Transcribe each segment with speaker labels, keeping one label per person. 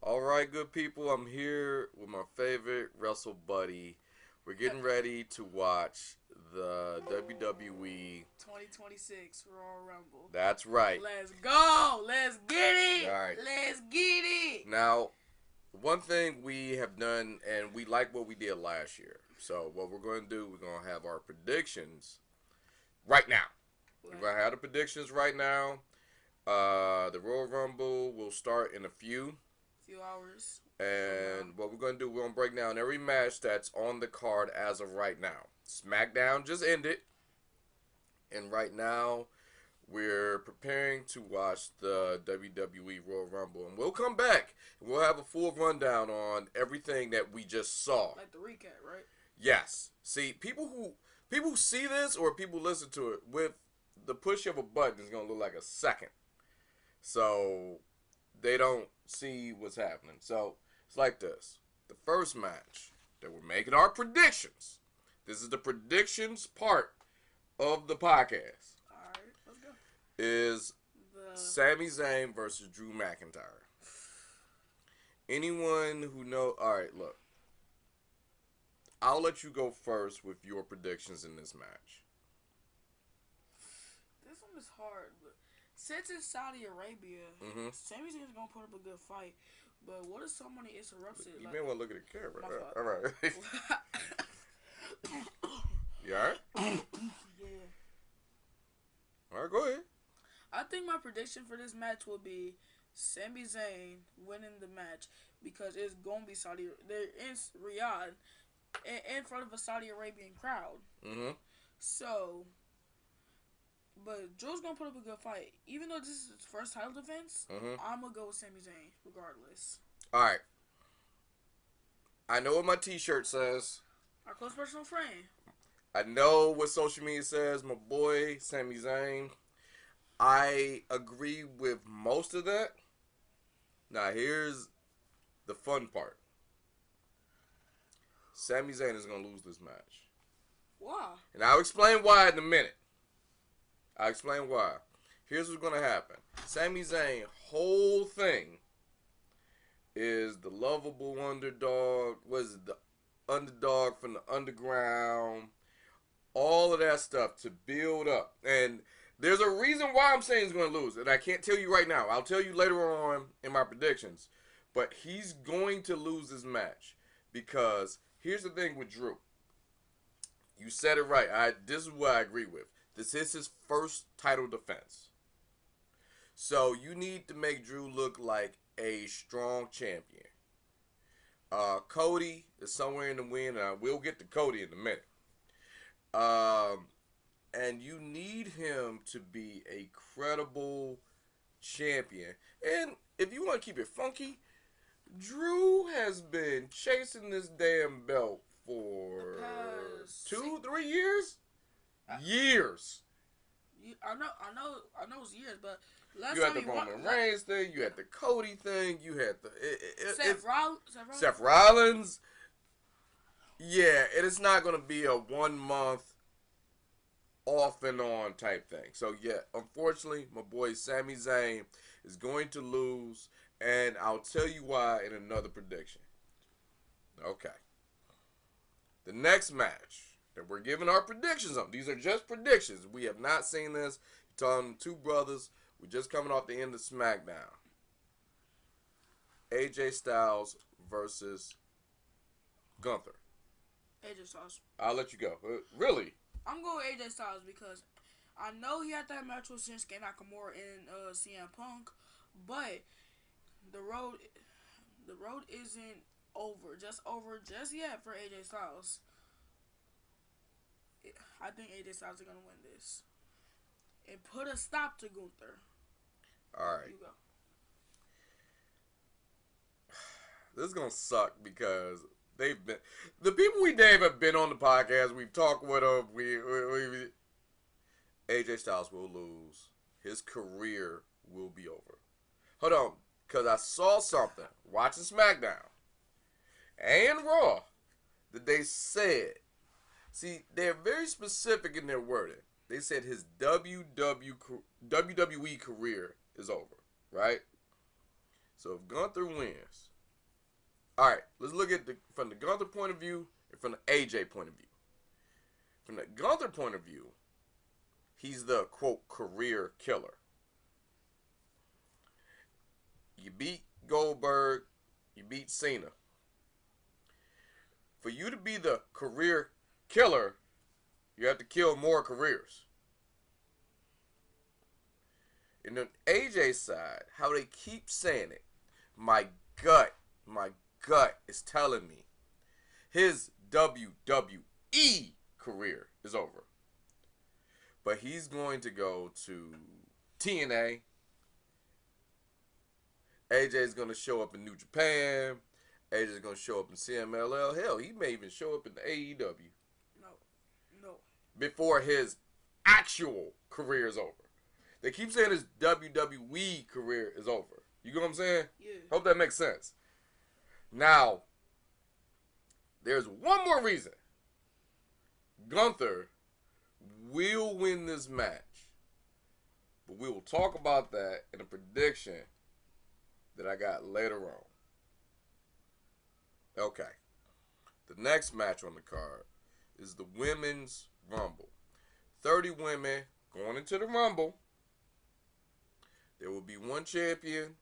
Speaker 1: Alright, good people, I'm here with my favorite Wrestle buddy. We're getting ready to watch the WWE.
Speaker 2: 2026 Royal Rumble.
Speaker 1: That's right.
Speaker 2: Let's go. Let's get it.
Speaker 1: Alright.
Speaker 2: Let's get it.
Speaker 1: Now, one thing we have done, and we like what we did last year. So, what we're going to do, we're going to have our predictions right now. We're going to have the predictions right now. The Royal Rumble will start in a few
Speaker 2: hours.
Speaker 1: And what we're going to do, we're going to break down every match that's on the card as of right now. SmackDown just ended. And right now, we're preparing to watch the WWE Royal Rumble. And we'll come back. And we'll have a full rundown on everything that we just saw.
Speaker 2: Like the recap, right?
Speaker 1: Yes. See, people who see this or people listen to it, with the push of a button, it's going to look like a second. So they don't see what's happening. So it's like this. The first match that we're making our predictions. This is the predictions part of the podcast.
Speaker 2: Alright, let's go.
Speaker 1: Is Sami Zayn versus Drew McIntyre. Anyone who knows... Alright, look. I'll let you go first with your predictions in this match.
Speaker 2: This one is hard, but since it's Saudi Arabia, Sami Zayn's gonna put up a good fight. But what if someone interrupts it?
Speaker 1: You may want to look at the camera.
Speaker 2: All
Speaker 1: right. You alright?
Speaker 2: Yeah.
Speaker 1: Alright, go ahead.
Speaker 2: I think my prediction for this match will be Sami Zayn winning the match because it's gonna be Saudi. They're in Riyadh, in front of a Saudi Arabian crowd. So. But Drew's gonna put up a good fight. Even though this is his first title defense, I'm gonna go with Sami Zayn, regardless.
Speaker 1: Alright. I know what my t-shirt says.
Speaker 2: Our close personal friend.
Speaker 1: I know what social media says. My boy, Sami Zayn. I agree with most of that. Now, here's the fun part. Sami Zayn is gonna lose this match.
Speaker 2: Why?
Speaker 1: And I'll explain why in a minute. I'll explain why. Here's what's going to happen. Sami Zayn, whole thing is the lovable underdog. What is it? The underdog from the underground. All of that stuff to build up. And there's a reason why I'm saying he's going to lose. And I can't tell you right now. I'll tell you later on in my predictions. But he's going to lose this match. Because here's the thing with Drew. You said it right. This is what I agree with. This is his first title defense. So you need to make Drew look like a strong champion. Cody is somewhere in the wind, and I will get to Cody in a minute. And you need him to be a credible champion. And if you want to keep it funky, Drew has been chasing this damn belt for 2-3 years. Years.
Speaker 2: I know it's years, but last
Speaker 1: you
Speaker 2: time
Speaker 1: had the Roman Reigns thing, you had the Cody thing, you had the Seth Rollins. Yeah, it is not going to be a 1 month off and on type thing. So yeah, unfortunately, my boy Sami Zayn is going to lose, and I'll tell you why in another prediction. Okay. The next match that we're giving our predictions on. These are just predictions. We have not seen this. You're talking two brothers. We're just coming off the end of SmackDown. AJ Styles versus Gunther.
Speaker 2: AJ Styles.
Speaker 1: I'll let you go. Really?
Speaker 2: I'm going with AJ Styles because I know he had that match with Shinsuke Nakamura and CM Punk, but the road isn't over just yet for AJ Styles. I think AJ Styles is going to win this. And put a stop to Gunther.
Speaker 1: Alright.
Speaker 2: You go.
Speaker 1: This is going to suck because the people we name have been on the podcast. We've talked with them. AJ Styles will lose. His career will be over. Hold on. Because I saw something watching SmackDown and Raw that they said. See, they're very specific in their wording. They said his WWE career is over, right? So if Gunther wins, All right, let's look at from the Gunther point of view and from the AJ point of view. From the Gunther point of view, he's the quote career killer. You beat Goldberg, you beat Cena. For you to be the career killer, you have to kill more careers. And on AJ's side, how they keep saying it, my gut is telling me his WWE career is over. But he's going to go to TNA. AJ's going to show up in New Japan. AJ's going to show up in CMLL. Hell, he may even show up in the AEW.
Speaker 2: No.
Speaker 1: Before his actual career is over. They keep saying his WWE career is over. You get what I'm saying?
Speaker 2: Yeah.
Speaker 1: Hope that makes sense. Now, there's one more reason Gunther will win this match. But we will talk about that in a prediction that I got later on. Okay. The next match on the card is the Women's Rumble. 30 women going into the Rumble. There will be one champion.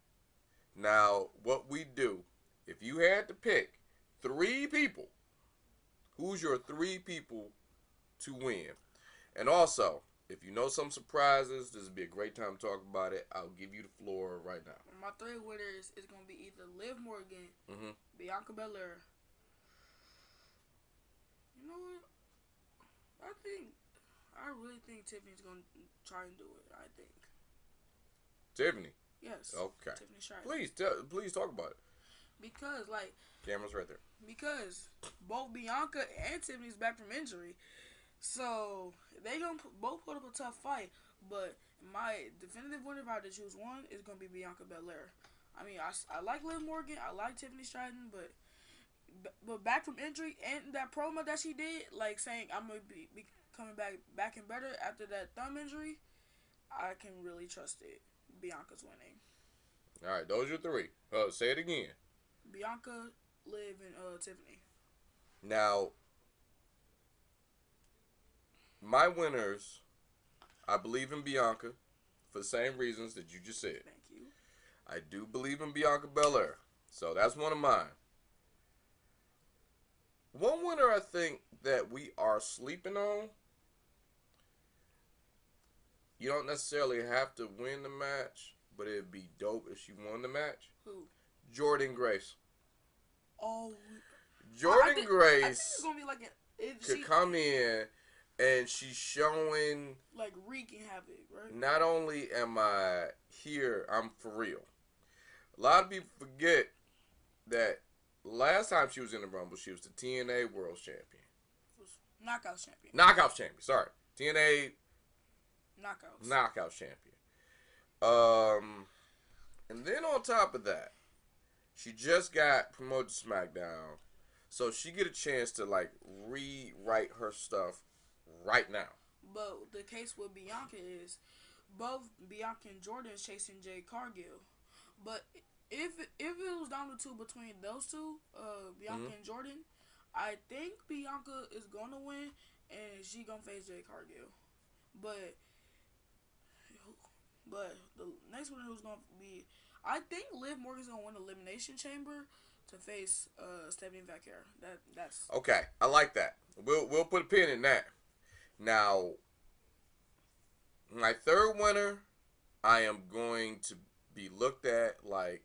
Speaker 1: Now, what we do, if you had to pick 3 people, who's your 3 people to win? And also, if you know some surprises, this would be a great time to talk about it. I'll give you the floor right now.
Speaker 2: My 3 winners is going to be either Liv Morgan, Bianca Belair. You know what? I really think Tiffany's going to try and do it, I think.
Speaker 1: Tiffany?
Speaker 2: Yes.
Speaker 1: Okay.
Speaker 2: Tiffany Stratton.
Speaker 1: Please talk about it.
Speaker 2: Because,
Speaker 1: camera's right there.
Speaker 2: Because both Bianca and Tiffany's back from injury. So, they going to both put up a tough fight. But my definitive winner, if I had to choose one, is going to be Bianca Belair. I mean, I like Liv Morgan. I like Tiffany Stratton. But back from injury and that promo that she did, saying I'm going to be coming back and better after that thumb injury, I can really trust it. Bianca's winning.
Speaker 1: All right, those are 3. Say it again.
Speaker 2: Bianca, Liv, and Tiffany.
Speaker 1: Now, my winners, I believe in Bianca for the same reasons that you just said.
Speaker 2: Thank you.
Speaker 1: I do believe in Bianca Belair. So that's one of mine. One winner I think that we are sleeping on. You don't necessarily have to win the match, but it'd be dope if she won the match.
Speaker 2: Who?
Speaker 1: Jordynne Grace.
Speaker 2: Oh.
Speaker 1: Jordynne Grace.
Speaker 2: I think it's gonna be
Speaker 1: could come in and she's showing
Speaker 2: wreaking havoc, right?
Speaker 1: Not only am I here, I'm for real. A lot of people forget that last time she was in the Rumble, she was the TNA World Champion.
Speaker 2: Knockout champion.
Speaker 1: Sorry. TNA Knockout champion. And then on top of that, she just got promoted to SmackDown. So she get a chance to rewrite her stuff right now.
Speaker 2: But the case with Bianca is both Bianca and Jordan is chasing Jade Cargill. But if it was down to 2 between those 2, Bianca and Jordan, I think Bianca is gonna win and she gonna face Jade Cargill. But the next one who's gonna be, I think Liv Morgan's gonna win Elimination Chamber to face Stephanie Vaquer. That's
Speaker 1: okay. I like that. We'll put a pin in that. Now, my 3rd winner, I am going to be looked at like,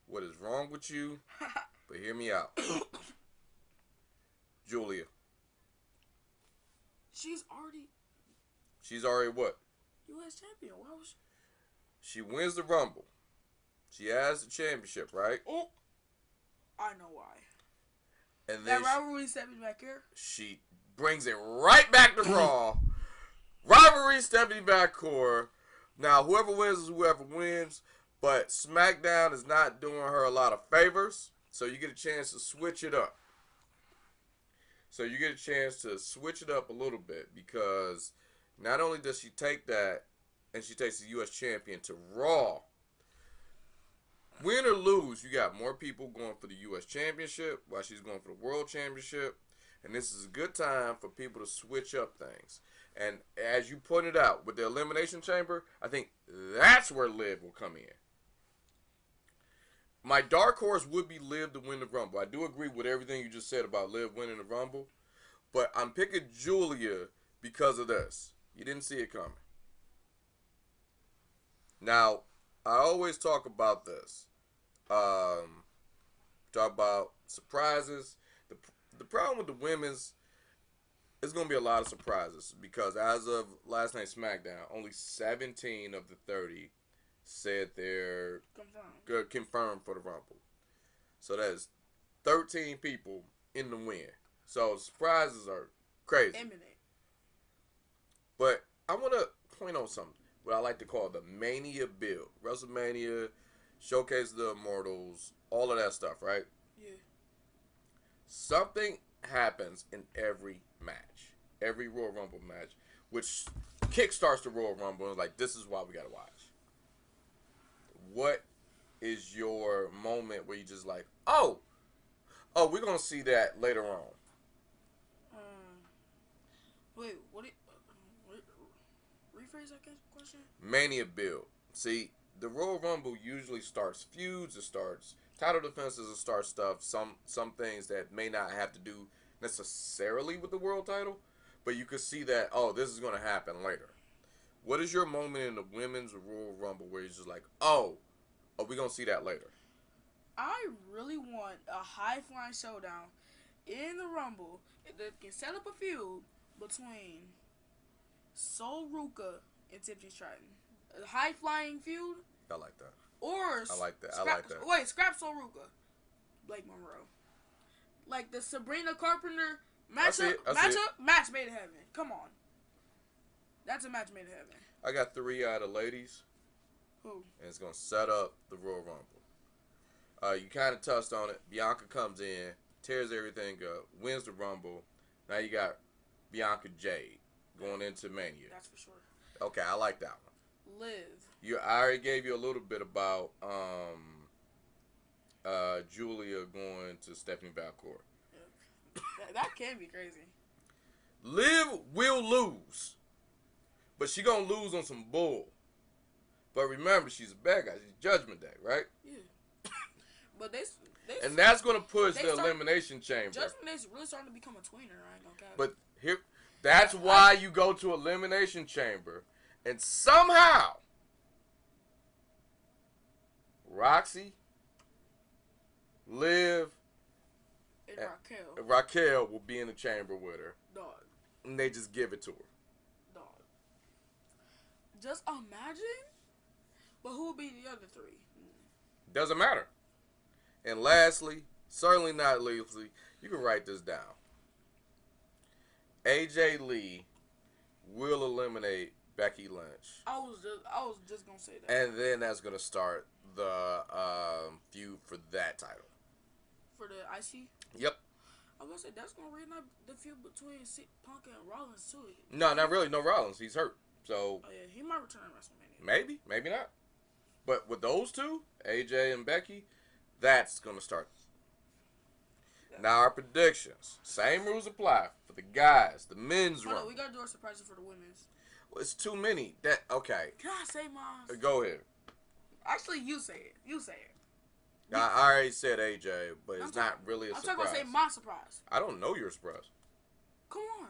Speaker 1: what is wrong with you? But hear me out. Julia.
Speaker 2: She's
Speaker 1: already what?
Speaker 2: U.S. champion. Why was
Speaker 1: she wins the Rumble. She has the championship, right?
Speaker 2: Oh, I know why.
Speaker 1: And then
Speaker 2: that rivalry Stephanie Vaquer.
Speaker 1: She brings it right back to Raw. Rivalry Stephanie Vaquer. Now, whoever wins is whoever wins, but SmackDown is not doing her a lot of favors, so you get a chance to switch it up. So you get a chance to switch it up a little bit because not only does she take that and she takes the U.S. champion to Raw, Win or lose, you got more people going for the U.S. Championship while she's going for the World Championship. And this is a good time for people to switch up things. And as you pointed out, with the Elimination Chamber, I think that's where Liv will come in. My dark horse would be Liv to win the Rumble. I do agree with everything you just said about Liv winning the Rumble. But I'm picking Julia because of this. You didn't see it coming. Now, I always talk about this. Talk about surprises. The problem with the women's, it's going to be a lot of surprises because as of last night's SmackDown, only 17 of the 30 said they're confirmed for the Rumble. So that's 13 people in the win. So surprises are crazy.
Speaker 2: Imminent.
Speaker 1: But I want to point on something, what I like to call the Mania build. WrestleMania, showcase the Immortals, all of that stuff, right?
Speaker 2: Yeah.
Speaker 1: Something happens in every match, every Royal Rumble match, which kickstarts the Royal Rumble. And like, this is why we got to watch. What is your moment where you just like, oh, we're going to see that later on?
Speaker 2: Wait, what? Rephrase that question?
Speaker 1: Mania build. See, the Royal Rumble usually starts feuds, it starts title defenses, it starts stuff, some things that may not have to do necessarily with the world title, but you could see that, oh, this is going to happen later. What is your moment in the women's Royal Rumble where you're just like, oh, we're going to see that later?
Speaker 2: I really want a high-flying showdown in the Rumble that can set up a feud between Sol Ruka and Tiffany Stratton. A high-flying feud.
Speaker 1: I like that.
Speaker 2: Or
Speaker 1: I like that.
Speaker 2: Wait, scrap Sol Ruka. Blake Monroe. Like the Sabrina Carpenter match made in heaven. Come on. That's a match made in heaven.
Speaker 1: I got 3 out of ladies.
Speaker 2: Who?
Speaker 1: And it's going to set up the Royal Rumble. You kind of touched on it. Bianca comes in, tears everything up, wins the Rumble. Now you got Bianca Jade going into Mania.
Speaker 2: That's for sure.
Speaker 1: Okay, I like that one.
Speaker 2: Liv.
Speaker 1: I already gave you a little bit about Julia going to Stephanie Valcourt.
Speaker 2: Yeah. that can be crazy.
Speaker 1: Liv will lose, but she gonna lose on some bull. But remember, she's a bad guy. She's Judgment Day, right?
Speaker 2: Yeah. But they
Speaker 1: and that's gonna push the Elimination Chamber.
Speaker 2: Judgment Day's really starting to become a tweener. I ain't gonna cap.
Speaker 1: But here, that's why you go to Elimination Chamber, and somehow Roxy, Liv,
Speaker 2: and
Speaker 1: Raquel will be in the chamber with her.
Speaker 2: Dog.
Speaker 1: And they just give it to her.
Speaker 2: Dog. Just imagine. But who will be the other 3?
Speaker 1: Doesn't matter. And lastly, certainly not leastly, you can write this down. AJ Lee will eliminate Becky Lynch.
Speaker 2: I was just gonna say that.
Speaker 1: And then that's gonna start the feud for that title.
Speaker 2: For the IC?
Speaker 1: Yep.
Speaker 2: I was gonna say that's gonna reignite the feud between Punk and Rollins too.
Speaker 1: No, not really. No Rollins. He's hurt. So.
Speaker 2: Oh yeah, he might return at WrestleMania.
Speaker 1: Maybe, maybe not. But with those two, AJ and Becky, that's gonna start. Yeah. Now our predictions. Same rules apply for the guys, the men's run.
Speaker 2: We gotta do our surprises for the women's.
Speaker 1: Well, it's too many. Okay.
Speaker 2: Can I say mine?
Speaker 1: Go ahead.
Speaker 2: Actually, you say it. You say it.
Speaker 1: I already said AJ, but it's not really a surprise.
Speaker 2: I'm talking about say my surprise.
Speaker 1: I don't know your surprise.
Speaker 2: Come on.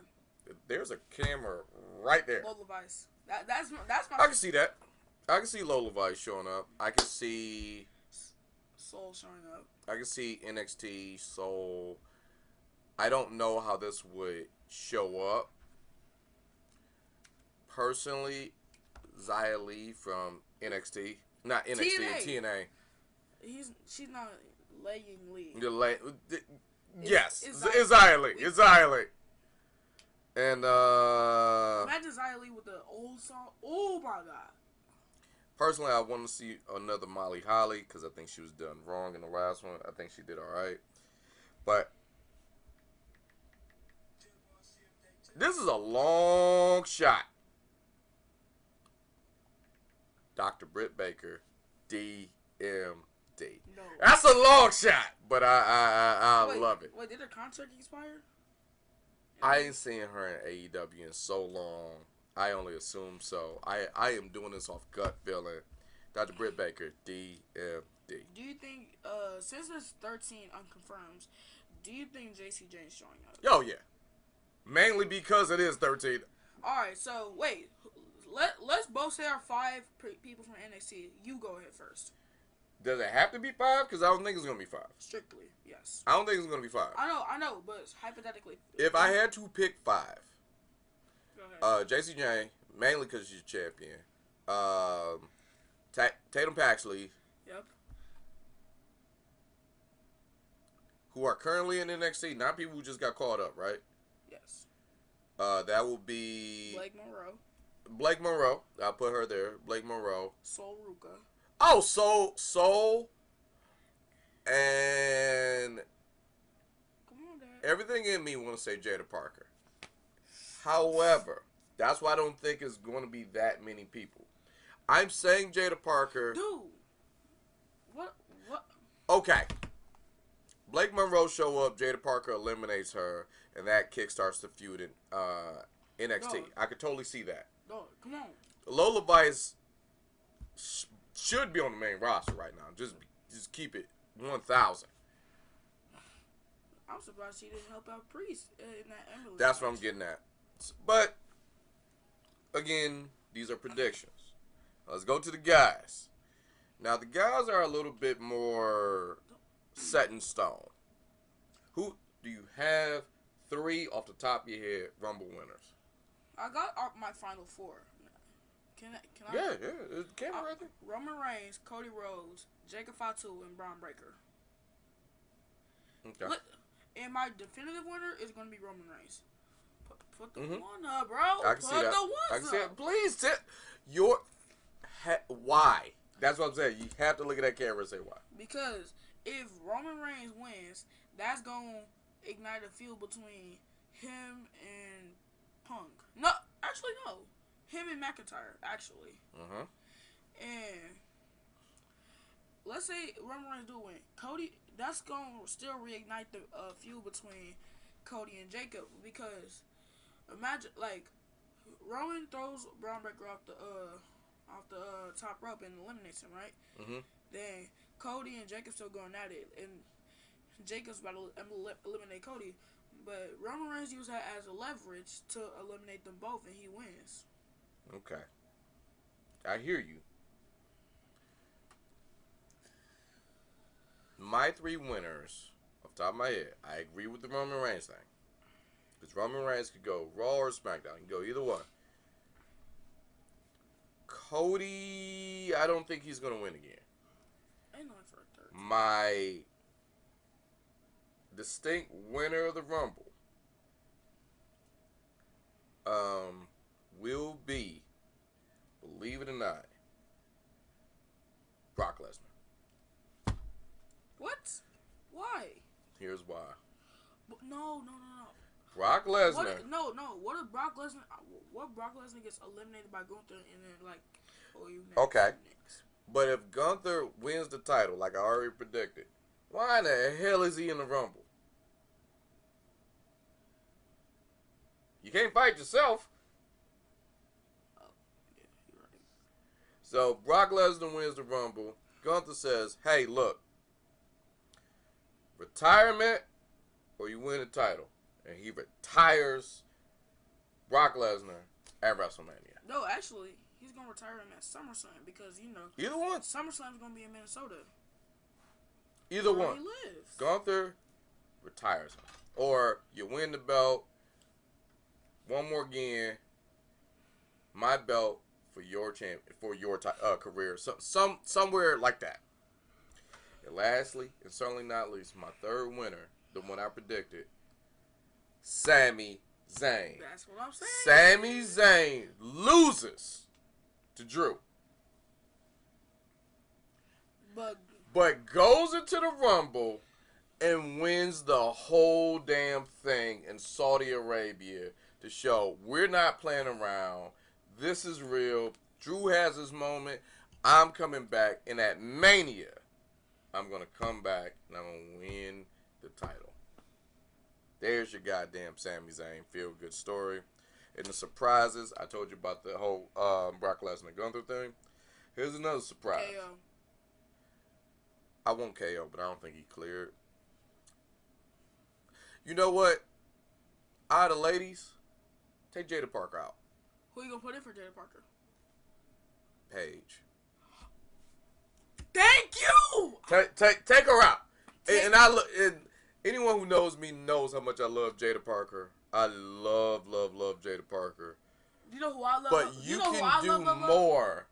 Speaker 1: There's a camera right there.
Speaker 2: Lola Vice. That's my.
Speaker 1: I can see that. I can see Lola Vice showing up. I can see
Speaker 2: Soul showing up.
Speaker 1: I can see NXT Soul. I don't know how this would show up. Personally, Xia Li from NXT, not NXT, TNA.
Speaker 2: She's not laying Lee.
Speaker 1: Yes, it's Xia Li. It's Xia Li. And
Speaker 2: imagine Xia Li with the old song. Oh my god.
Speaker 1: Personally, I want to see another Molly Holly because I think she was done wrong in the last one. I think she did all right, but this is a long shot. Dr. Britt Baker, DMD. D.
Speaker 2: No.
Speaker 1: That's a long shot, but I love it.
Speaker 2: Wait, did her contract expire?
Speaker 1: I ain't seen her in AEW in so long. I only assume so. I am doing this off gut feeling. Dr. Britt Baker, DMD.
Speaker 2: Do you think, since there's 13 unconfirmed, do you think JC Jane's showing up?
Speaker 1: Oh, yeah. Mainly because it is 13.
Speaker 2: Alright, so, wait. Let's both say our 5 people from NXT. You go ahead first.
Speaker 1: Does it have to be 5? Because I don't think it's going to be 5.
Speaker 2: Strictly, yes.
Speaker 1: I don't think it's going to be 5.
Speaker 2: I know, but hypothetically.
Speaker 1: If I had to pick 5,
Speaker 2: Go ahead.
Speaker 1: JC Jane, mainly because she's champion. Tatum Paxley,
Speaker 2: Yep.
Speaker 1: who are currently in NXT, not people who just got called up, right?
Speaker 2: Yes.
Speaker 1: That will be
Speaker 2: Blake Monroe.
Speaker 1: I'll put her there. Blake Monroe.
Speaker 2: Sol Ruka.
Speaker 1: Oh, Soul. And
Speaker 2: Come on, Dad.
Speaker 1: everything in me want to say Jada Parker. However, that's why I don't think it's going to be that many people. I'm saying Jada Parker.
Speaker 2: Dude. What?
Speaker 1: Okay. Blake Monroe show up, Jada Parker eliminates her, and that kickstarts the feud in NXT.
Speaker 2: No.
Speaker 1: I could totally see that.
Speaker 2: No, come on.
Speaker 1: Lola Vice should be on the main roster right now. Just keep it 1,000.
Speaker 2: I'm surprised she didn't help out Priest in that ambulance.
Speaker 1: That's what I'm getting at. But, again, these are predictions. Let's go to the guys. Now, the guys are a little bit more set in stone. Who do you have 3 off the top of your head Rumble winners?
Speaker 2: I got my final 4. Can I?
Speaker 1: Yeah. Is the camera right there?
Speaker 2: Roman Reigns, Cody Rhodes, Jacob Fatu, and Braun Breaker.
Speaker 1: Okay.
Speaker 2: And my definitive winner is going to be Roman Reigns. Put the one up, bro.
Speaker 1: I can see that. I can see that. Please, why? That's what I'm saying. You have to look at that camera and say why.
Speaker 2: Because if Roman Reigns wins, that's going to ignite a feud between him and Punk. No, actually, no. Him and McIntyre, actually.
Speaker 1: Uh-huh.
Speaker 2: And let's say Roman Reigns do win. Cody, that's going to still reignite the feud between Cody and Jacob. Because imagine, like, Roman throws Braun Breaker off the top rope and eliminates him, right?
Speaker 1: Mm-hmm.
Speaker 2: Then Cody and Jacob still going at it, and Jacob's about to eliminate Cody, but Roman Reigns used that as a leverage to eliminate them both, and he wins.
Speaker 1: Okay. I hear you. My 3 winners, off the top of my head, I agree with the Roman Reigns thing. Because Roman Reigns could go Raw or SmackDown. He can go either one. Cody, I don't think he's going to win again.
Speaker 2: Ain't nothing for a third.
Speaker 1: My distinct winner of the Rumble will be, believe it or not, Brock Lesnar.
Speaker 2: What? Why?
Speaker 1: Here's why.
Speaker 2: No.
Speaker 1: Brock Lesnar.
Speaker 2: What if Brock Lesnar gets eliminated by Gunther and then like, oh, you next?
Speaker 1: Okay.
Speaker 2: You next.
Speaker 1: But if Gunther wins the title, like I already predicted, why in the hell is he in the Rumble? You can't fight yourself.
Speaker 2: Oh, yeah, you're right.
Speaker 1: So Brock Lesnar wins the Rumble. Gunther says, hey, look, retirement or you win the title. And he retires Brock Lesnar at WrestleMania.
Speaker 2: No, actually, he's going to retire him at SummerSlam because, you know,
Speaker 1: Either one.
Speaker 2: SummerSlam's going to be in Minnesota.
Speaker 1: Either
Speaker 2: Where
Speaker 1: one.
Speaker 2: he lives.
Speaker 1: Gunther retires him. Or you win the belt. One more again. My belt for your career. Somewhere like that. And lastly, and certainly not least, my 3rd winner, the one I predicted, Sami Zayn.
Speaker 2: That's what I'm saying.
Speaker 1: Sami Zayn loses to Drew. But goes into the Rumble and wins the whole damn thing in Saudi Arabia to show we're not playing around. This is real. Drew has his moment. I'm coming back. And at Mania, I'm going to come back and I'm going to win the title. There's your goddamn Sami Zayn feel-good story. And the surprises, I told you about the whole Brock Lesnar Gunther thing. Here's another surprise.
Speaker 2: KO.
Speaker 1: I want KO, but I don't think he cleared. You know what? Out of the ladies, take Jada Parker out.
Speaker 2: Who you gonna put in for Jada Parker?
Speaker 1: Paige.
Speaker 2: Thank you.
Speaker 1: Take her out. And anyone who knows me knows how much I love Jada Parker. I love Jada Parker.
Speaker 2: You know who I love?
Speaker 1: But you can do more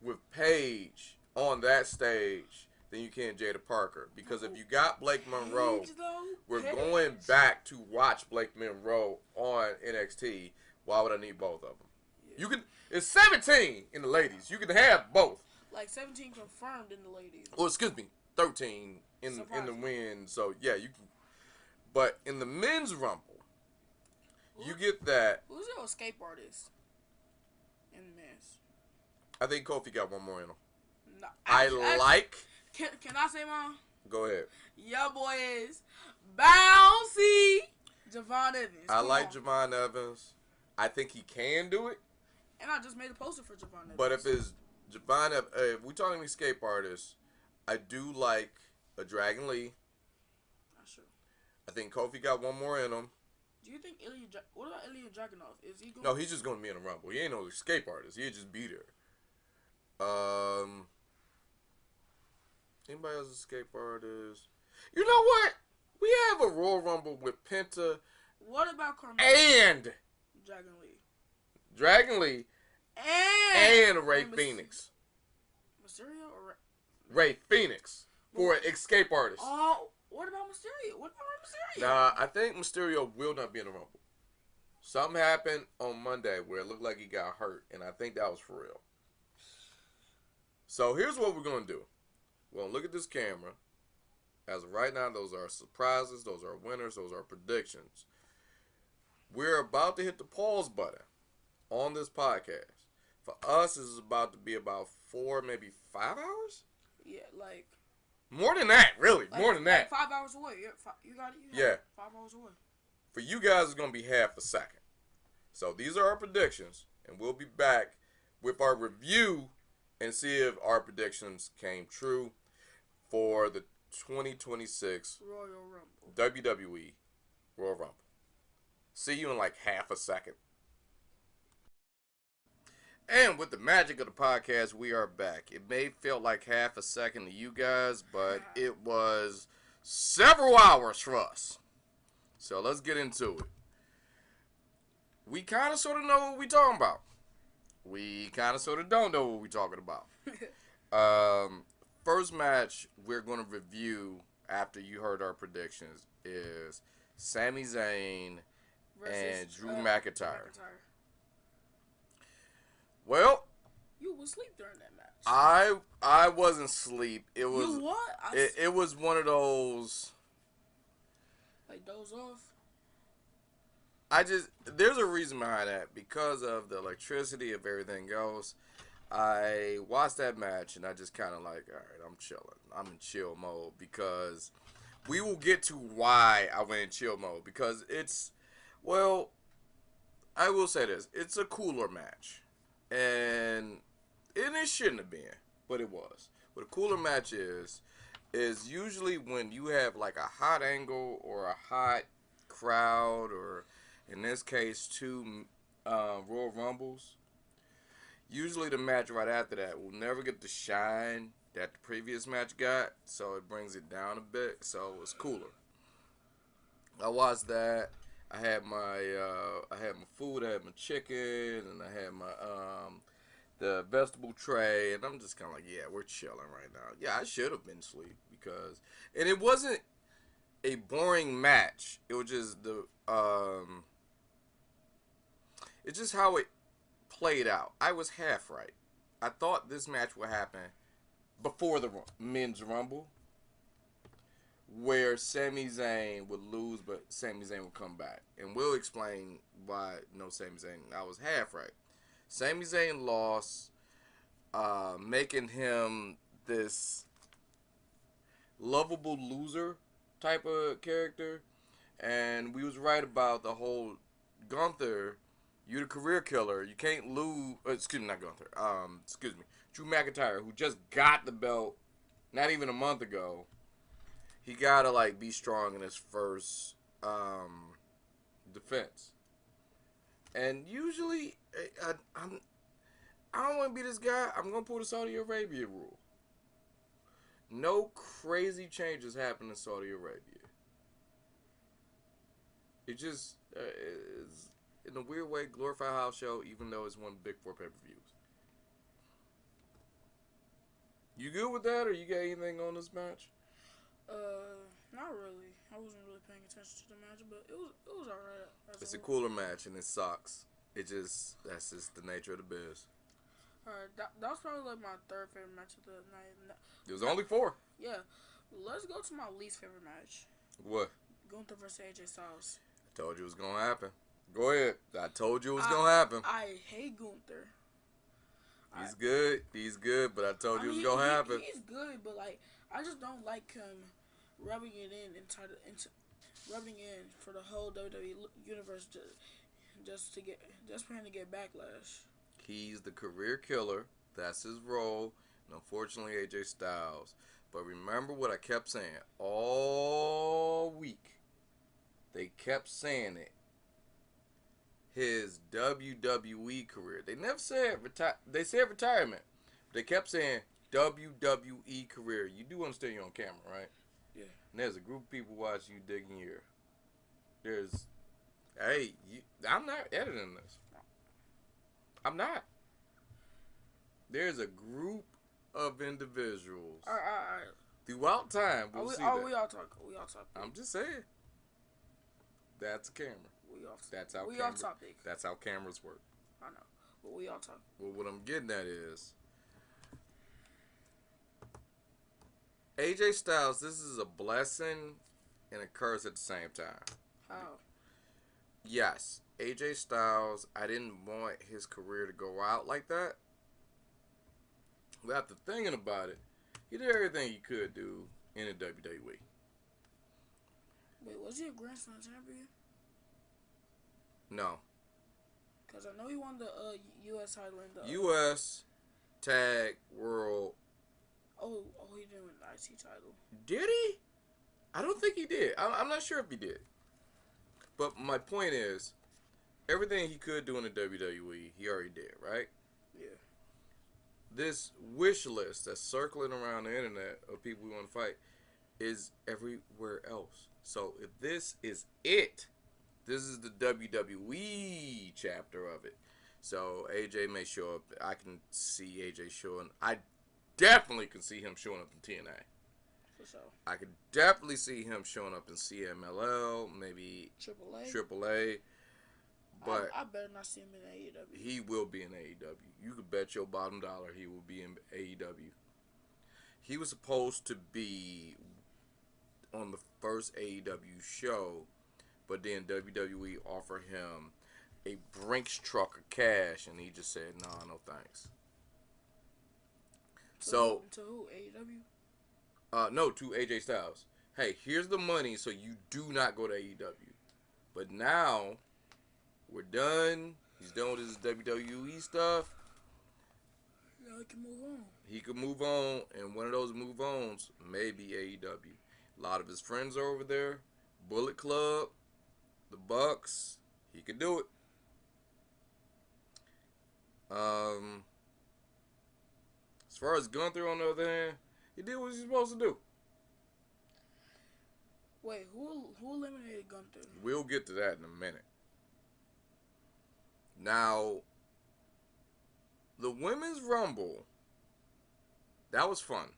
Speaker 1: with Paige on that stage than you can Jada Parker. Because if you got Blake Monroe, we're going back to watch Blake Monroe on NXT. Why would I need both of them? Yeah. You can. It's 17 in the ladies. You can have both.
Speaker 2: Like 17 confirmed in the ladies.
Speaker 1: Well, excuse me, 13 in the win. So yeah, you can. But in the men's rumble, you get that.
Speaker 2: Who's your escape artist in the men's?
Speaker 1: I think Kofi got one more in him.
Speaker 2: No, Can I say mine?
Speaker 1: Go ahead.
Speaker 2: Your boy is bouncy Javon Evans.
Speaker 1: I like Javon Evans. I think he can do it.
Speaker 2: And I just made a poster for Javon Evans.
Speaker 1: But if it's Javon, if we're talking escape artists, I do like a Dragon Lee.
Speaker 2: Not sure.
Speaker 1: I think Kofi got one more in him.
Speaker 2: Do you think what about Ilya Dragunov? Is he going?
Speaker 1: No, he's just going to be in the Rumble. He ain't no escape artist. He'll just be there. Anybody else escape artist? You know what? We have a Royal Rumble with Penta.
Speaker 2: What about Carmella?
Speaker 1: And
Speaker 2: Dragon Lee.
Speaker 1: And Ray Phoenix.
Speaker 2: Mysterio or
Speaker 1: Ray Phoenix for escape artist.
Speaker 2: Oh, what about Mysterio? What about Mysterio?
Speaker 1: Nah, I think Mysterio will not be in the Rumble. Something happened on Monday where it looked like he got hurt, and I think that was for real. So here's what we're going to do. We're going to look at this camera. As of right now, those are surprises, those are winners, those are predictions. We're about to hit the pause button on this podcast. For us, this is about to be about 4, maybe 5 hours?
Speaker 2: Yeah, like...
Speaker 1: More than that, really.
Speaker 2: Like,
Speaker 1: more than that.
Speaker 2: 5 hours away. You got it?
Speaker 1: Yeah.
Speaker 2: 5 hours away.
Speaker 1: For you guys, it's going to be half a second. So these are our predictions, and we'll be back with our review and see if our predictions came true for the 2026
Speaker 2: Royal Rumble.
Speaker 1: WWE Royal Rumble. See you in like half a second. And with the magic of the podcast, we are back. It may feel like half a second to you guys, but it was several hours for us. So let's get into it. We kind of sort of know what we're talking about. We kind of sort of don't know what we're talking about. First match we're going to review after you heard our predictions is Sami Zayn and Drew McIntyre. Well,
Speaker 2: you was asleep during that match.
Speaker 1: I wasn't asleep. It was
Speaker 2: you what?
Speaker 1: It was one of those
Speaker 2: like doze off.
Speaker 1: There's a reason behind that because of the electricity of everything else. I watched that match and I just kind of like, all right, I'm chilling. I'm in chill mode because we will get to why I went in chill mode because well, I will say this. It's a cooler match. And it shouldn't have been, but it was. What a cooler match is usually when you have like a hot angle or a hot crowd or in this case 2 Royal Rumbles. Usually the match right after that will never get the shine that the previous match got, so it brings it down a bit, so it's cooler. I watched that. I had my food, I had my chicken, and I had my the vegetable tray, and I'm just kind of like, yeah, we're chilling right now. Yeah, I should have been asleep because, and it wasn't a boring match. It was just it's just how it played out. I was half right. I thought this match would happen before the men's rumble, where Sami Zayn would lose, but Sami Zayn would come back. And we'll explain why no Sami Zayn. I was half right. Sami Zayn lost, making him this lovable loser type of character. And we was right about the whole Gunther, you're the career killer. You can't lose. Excuse me, not Gunther. Excuse me, Drew McIntyre, who just got the belt not even a month ago. He gotta like be strong in his first defense. And usually, I don't want to be this guy. I'm gonna pull the Saudi Arabia rule. No crazy changes happen in Saudi Arabia. It just is, in a weird way, glorified house show, even though it's one big 4 pay-per-views. You good with that, or you got anything on this match?
Speaker 2: Not really. I wasn't really paying attention to the match, but it was alright.
Speaker 1: It's a cooler match, and it sucks. That's just the nature of the biz.
Speaker 2: Alright, that was probably like my third favorite match of the night.
Speaker 1: It was only 4.
Speaker 2: Yeah. Let's go to my least favorite match.
Speaker 1: What?
Speaker 2: Gunther versus AJ Styles.
Speaker 1: I told you it was gonna happen. Go ahead. I told you it was gonna happen.
Speaker 2: I hate Gunther.
Speaker 1: He's good, but I told you it was gonna happen.
Speaker 2: He's good, but like I just don't like him rubbing it rubbing in for the whole WWE universe just for him to get backlash.
Speaker 1: He's the career killer. That's his role. And unfortunately, AJ Styles. But remember what I kept saying all week. They kept saying it. His WWE career. They never said They said retirement. They kept saying WWE career. You do understand you're on camera, right?
Speaker 2: Yeah.
Speaker 1: And there's a group of people watching you digging your. I'm not editing this. I'm not. There's a group of individuals.
Speaker 2: All right.
Speaker 1: Throughout time, we'll see that.
Speaker 2: We all talk.
Speaker 1: I'm just saying. That's a camera.
Speaker 2: We off topic.
Speaker 1: That's how cameras work.
Speaker 2: I know, but we all talk.
Speaker 1: Well, what I'm getting at is AJ Styles. This is a blessing and a curse at the same time.
Speaker 2: How?
Speaker 1: Yes, AJ Styles. I didn't want his career to go out like that. But after thinking about it, he did everything he could do in the WWE.
Speaker 2: Wait, was he a Grand Slam champion?
Speaker 1: No.
Speaker 2: Because I know he won the U.S. title in the...
Speaker 1: U.S. Tag World.
Speaker 2: Oh, he didn't win the IC title.
Speaker 1: Did he? I don't think he did. I'm not sure if he did. But my point is, everything he could do in the WWE, he already did, right?
Speaker 2: Yeah.
Speaker 1: This wish list that's circling around the internet of people we want to fight is everywhere else. So if this is it, this is the WWE chapter of it. So AJ may show up. I can see AJ showing. I definitely can see him showing up in TNA.
Speaker 2: For sure.
Speaker 1: I could definitely see him showing up in CMLL, maybe AAA. But
Speaker 2: I better not see him in AEW.
Speaker 1: He will be in AEW. You could bet your bottom dollar he will be in AEW. He was supposed to be on the first AEW show, but then WWE offered him a Brinks truck of cash, and he just said, "Nah, no thanks."
Speaker 2: To who? AEW?
Speaker 1: No, to AJ Styles. Hey, here's the money, so you do not go to AEW. But now we're done. He's done with his WWE stuff.
Speaker 2: Now he can move on.
Speaker 1: He could move on, and one of those move-ons may be AEW. A lot of his friends are over there. Bullet Club, the Bucks. He could do it. As far as Gunther, on the other hand, he did what he's supposed to do.
Speaker 2: Wait, who eliminated Gunther?
Speaker 1: We'll get to that in a minute. Now, the Women's Rumble, that was fun.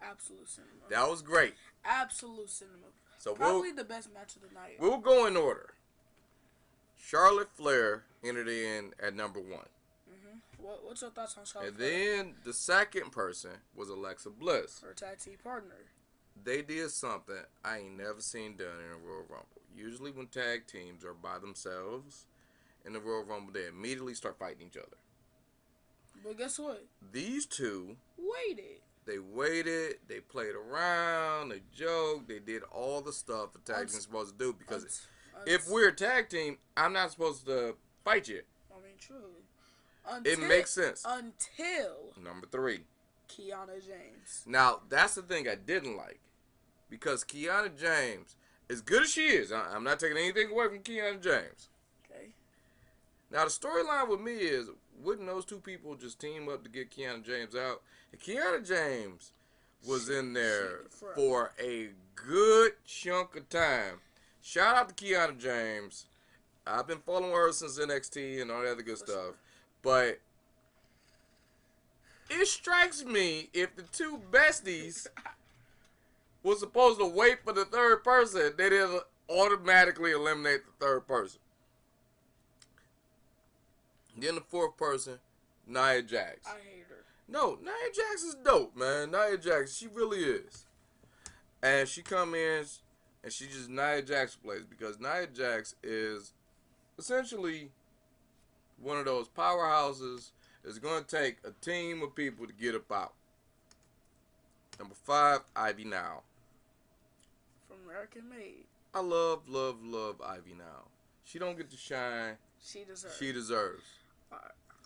Speaker 2: Absolute cinema.
Speaker 1: That was great.
Speaker 2: Absolute cinema.
Speaker 1: So
Speaker 2: probably the best match of the night.
Speaker 1: We'll go in order. Charlotte Flair entered in at number 1.
Speaker 2: What's your thoughts on Charlotte
Speaker 1: And
Speaker 2: Flair?
Speaker 1: then the second person was Alexa Bliss.
Speaker 2: Her tag team partner.
Speaker 1: They did something I ain't never seen done in a Royal Rumble. Usually when tag teams are by themselves in the Royal Rumble, they immediately start fighting each other.
Speaker 2: But guess what?
Speaker 1: These two
Speaker 2: waited.
Speaker 1: They waited. They played around. They joked. They did all the stuff a tag team's supposed to do. Because if we're a tag team, I'm not supposed to fight you.
Speaker 2: I mean, truly.
Speaker 1: It makes sense.
Speaker 2: Until
Speaker 1: number 3,
Speaker 2: Kiana James.
Speaker 1: Now, that's the thing I didn't like. Because Kiana James, as good as she is, I'm not taking anything away from Kiana James.
Speaker 2: Okay.
Speaker 1: Now, the storyline with me is, wouldn't those two people just team up to get Kiana James out? And Kiana James was in there for a good chunk of time. Shout out to Kiana James. I've been following her since NXT and all that other good stuff. But it strikes me, if the two besties was supposed to wait for the third person, they didn't automatically eliminate the third person. Then the fourth person, Nia Jax.
Speaker 2: I hate her.
Speaker 1: No, Nia Jax is dope, man. Nia Jax, she really is. And she come in and she just Nia Jax plays, because Nia Jax is essentially one of those powerhouses that's going to take a team of people to get up out. Number 5, Ivy Now.
Speaker 2: From American Made.
Speaker 1: I love Ivy Now. She don't get to shine.
Speaker 2: She deserves.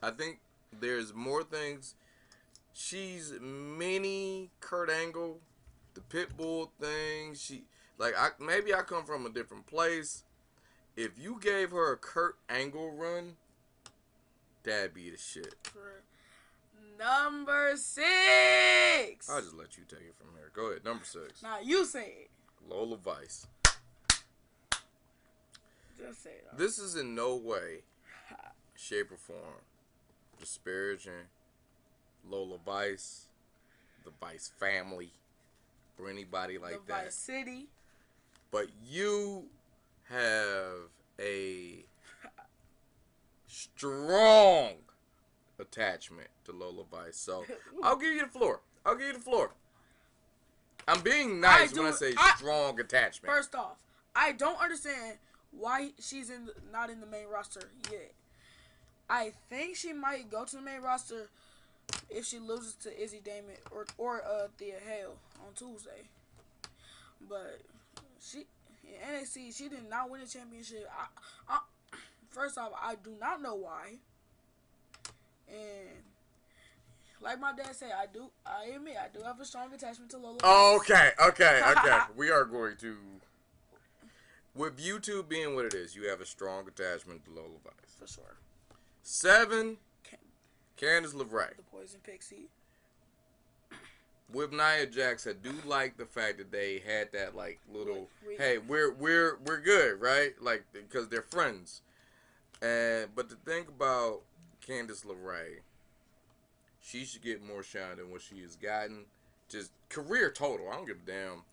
Speaker 1: I think there's more things. She's mini Kurt Angle, the Pitbull thing. Maybe I come from a different place. If you gave her a Kurt Angle run, that'd be the shit.
Speaker 2: Number 6.
Speaker 1: I'll just let you take it from here. Go ahead. Number 6.
Speaker 2: Nah, you say it.
Speaker 1: Lola Vice.
Speaker 2: Just say it.
Speaker 1: This is in no way, shape, or form disparaging Lola Vice, the Vice family, or anybody like
Speaker 2: the
Speaker 1: that.
Speaker 2: Vice City.
Speaker 1: But you have a strong attachment to Lola Vice. So I'll give you the floor. I'm being nice when I say strong attachment.
Speaker 2: First off, I don't understand why she's not in the main roster yet. I think she might go to the main roster if she loses to Izzy Damon or Thea Hale on Tuesday. But she in NXT, she did not win the championship. First off, I do not know why. And like my dad said, I admit I do have a strong attachment to Lola.
Speaker 1: Okay. We are going to, with YouTube being what it is, you have a strong attachment to Lola Vice.
Speaker 2: For sure.
Speaker 1: 7, Candice LeRae.
Speaker 2: The Poison Pixie.
Speaker 1: With Nia Jax, I do like the fact that they had that little, hey, we're good, right? Because they're friends. But to think about Candice LeRae, she should get more shine than what she has gotten. Just career total, I don't give a damn.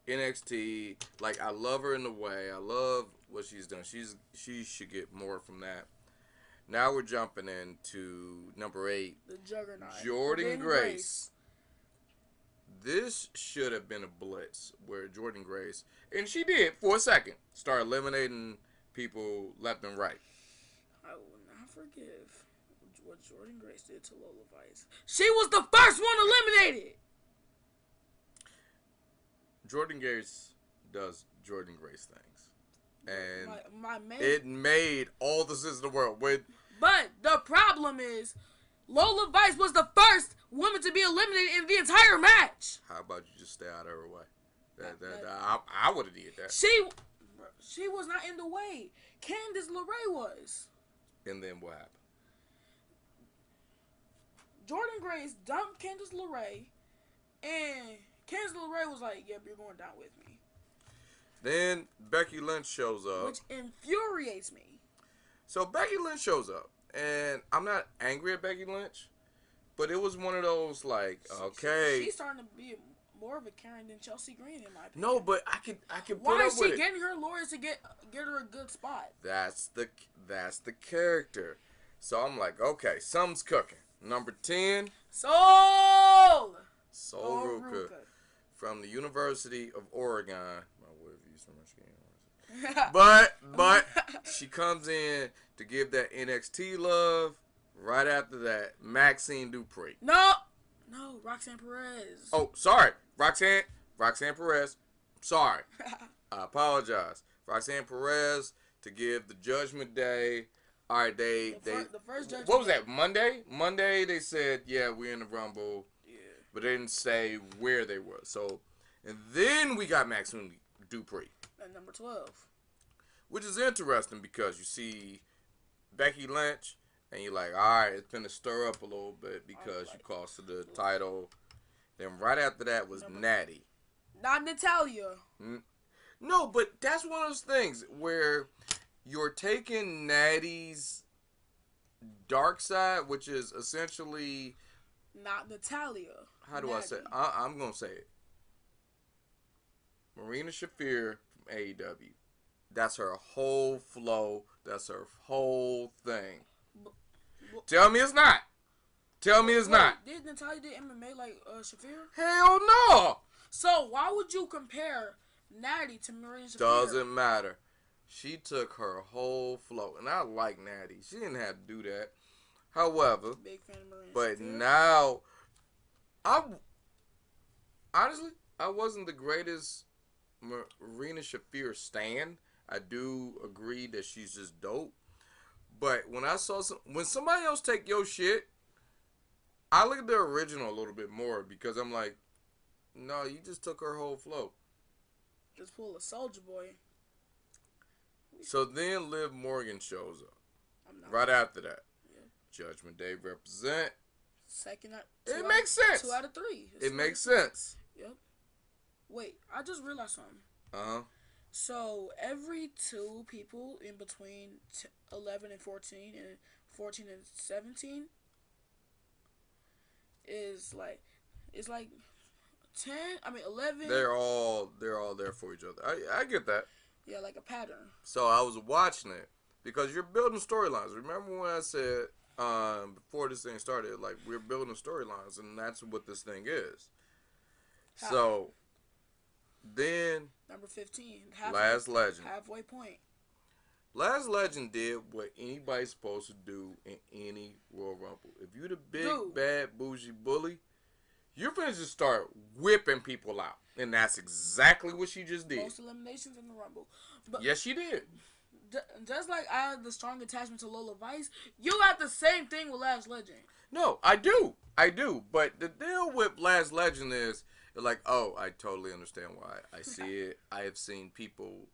Speaker 1: NXT, I love her in the way. I love what she's done. She should get more from that. Now we're jumping into number 8.
Speaker 2: The Juggernaut.
Speaker 1: Jordan Grace. This should have been a blitz where Jordan Grace, and she did for a second, start eliminating people left and right.
Speaker 2: I will not forgive what Jordan Grace did to Lola Vice. She was the first one eliminated.
Speaker 1: Jordan Grace does Jordan Grace things. And
Speaker 2: my man,
Speaker 1: it made all the sense in the world.
Speaker 2: But the problem is, Lola Vice was the first woman to be eliminated in the entire match.
Speaker 1: How about you just stay out of her way? I would have did that.
Speaker 2: She was not in the way. Candice LeRae was.
Speaker 1: And then what happened?
Speaker 2: Jordan Grace dumped Candice LeRae, and Candice LeRae was like, "Yep, you're going down with me."
Speaker 1: Then Becky Lynch shows up.
Speaker 2: Which infuriates me.
Speaker 1: So Becky Lynch shows up. And I'm not angry at Becky Lynch. But it was one of those okay.
Speaker 2: She's starting to be more of a Karen than Chelsea Green in my opinion.
Speaker 1: No, but I can put
Speaker 2: Why
Speaker 1: up
Speaker 2: is
Speaker 1: with
Speaker 2: she
Speaker 1: it.
Speaker 2: getting her lawyers to get her a good spot?
Speaker 1: That's the character. So I'm like, okay, something's cooking. Number 10.
Speaker 2: Sol
Speaker 1: Ruka. From the University of Oregon. But she comes in to give that NXT love. Right after that, Maxine Dupree.
Speaker 2: No. No, Roxanne Perez.
Speaker 1: Oh, sorry. Roxanne Perez. Sorry. I apologize. Roxanne Perez to give the Judgment Day. All right, the
Speaker 2: first Judgment
Speaker 1: what was
Speaker 2: Day.
Speaker 1: that? Monday they said, yeah, we're in the Rumble.
Speaker 2: Yeah.
Speaker 1: But they didn't say where they were. So, and then we got Maxine Dupree.
Speaker 2: At number 12.
Speaker 1: Which is interesting because you see Becky Lynch and you're like, all right, it's going to stir up a little bit because you costed the title. Then right after that was Natty.
Speaker 2: Not Natalya.
Speaker 1: No, but that's one of those things where you're taking Natty's dark side, which is essentially...
Speaker 2: Not Natalya.
Speaker 1: How do I say it? I'm going to say it. Marina Shafir from AEW. That's her whole flow. That's her whole thing. Tell me it's not. Tell me it's not.
Speaker 2: Did Natalya do MMA like Shafir?
Speaker 1: Hell no.
Speaker 2: So why would you compare Natty to Marina Shafir?
Speaker 1: Doesn't matter. She took her whole flow. And I like Natty. She didn't have to do that. However,
Speaker 2: big fan of Marina
Speaker 1: but
Speaker 2: Shafir.
Speaker 1: now, honestly, I wasn't the greatest Marina Shafir stan. I do agree that she's just dope. But when I saw when somebody else take your shit, I look at the original a little bit more because I'm like, no, you just took her whole flow.
Speaker 2: Just pull a Soldier Boy.
Speaker 1: So then Liv Morgan shows up. Right after that. Yeah. Judgment Day represent.
Speaker 2: Second.
Speaker 1: It makes sense.
Speaker 2: 2 out of 3.
Speaker 1: It makes sense.
Speaker 2: Yep. Wait, I just realized something.
Speaker 1: Uh-huh.
Speaker 2: So every 2 people in between 11 and 14 and 14 and 17 is like, it's like 10. I mean 11.
Speaker 1: They're all there for each other. I get that.
Speaker 2: Yeah, like a pattern.
Speaker 1: So I was watching it because you're building storylines. Remember when I said before this thing started, like we're building storylines, and that's what this thing is. So then
Speaker 2: number 15,
Speaker 1: Last Legend.
Speaker 2: Halfway point.
Speaker 1: Last Legend did what anybody's supposed to do in any Royal Rumble. If you're the big, bad, bougie bully, you're going to just start whipping people out. And that's exactly what she just did.
Speaker 2: Most eliminations in the Rumble. But
Speaker 1: yes, she did.
Speaker 2: Just like I have the strong attachment to Lola Vice, you got the same thing with Last Legend.
Speaker 1: No, I do. But the deal with Last Legend is, like, oh, I totally understand why. I see it. I have seen people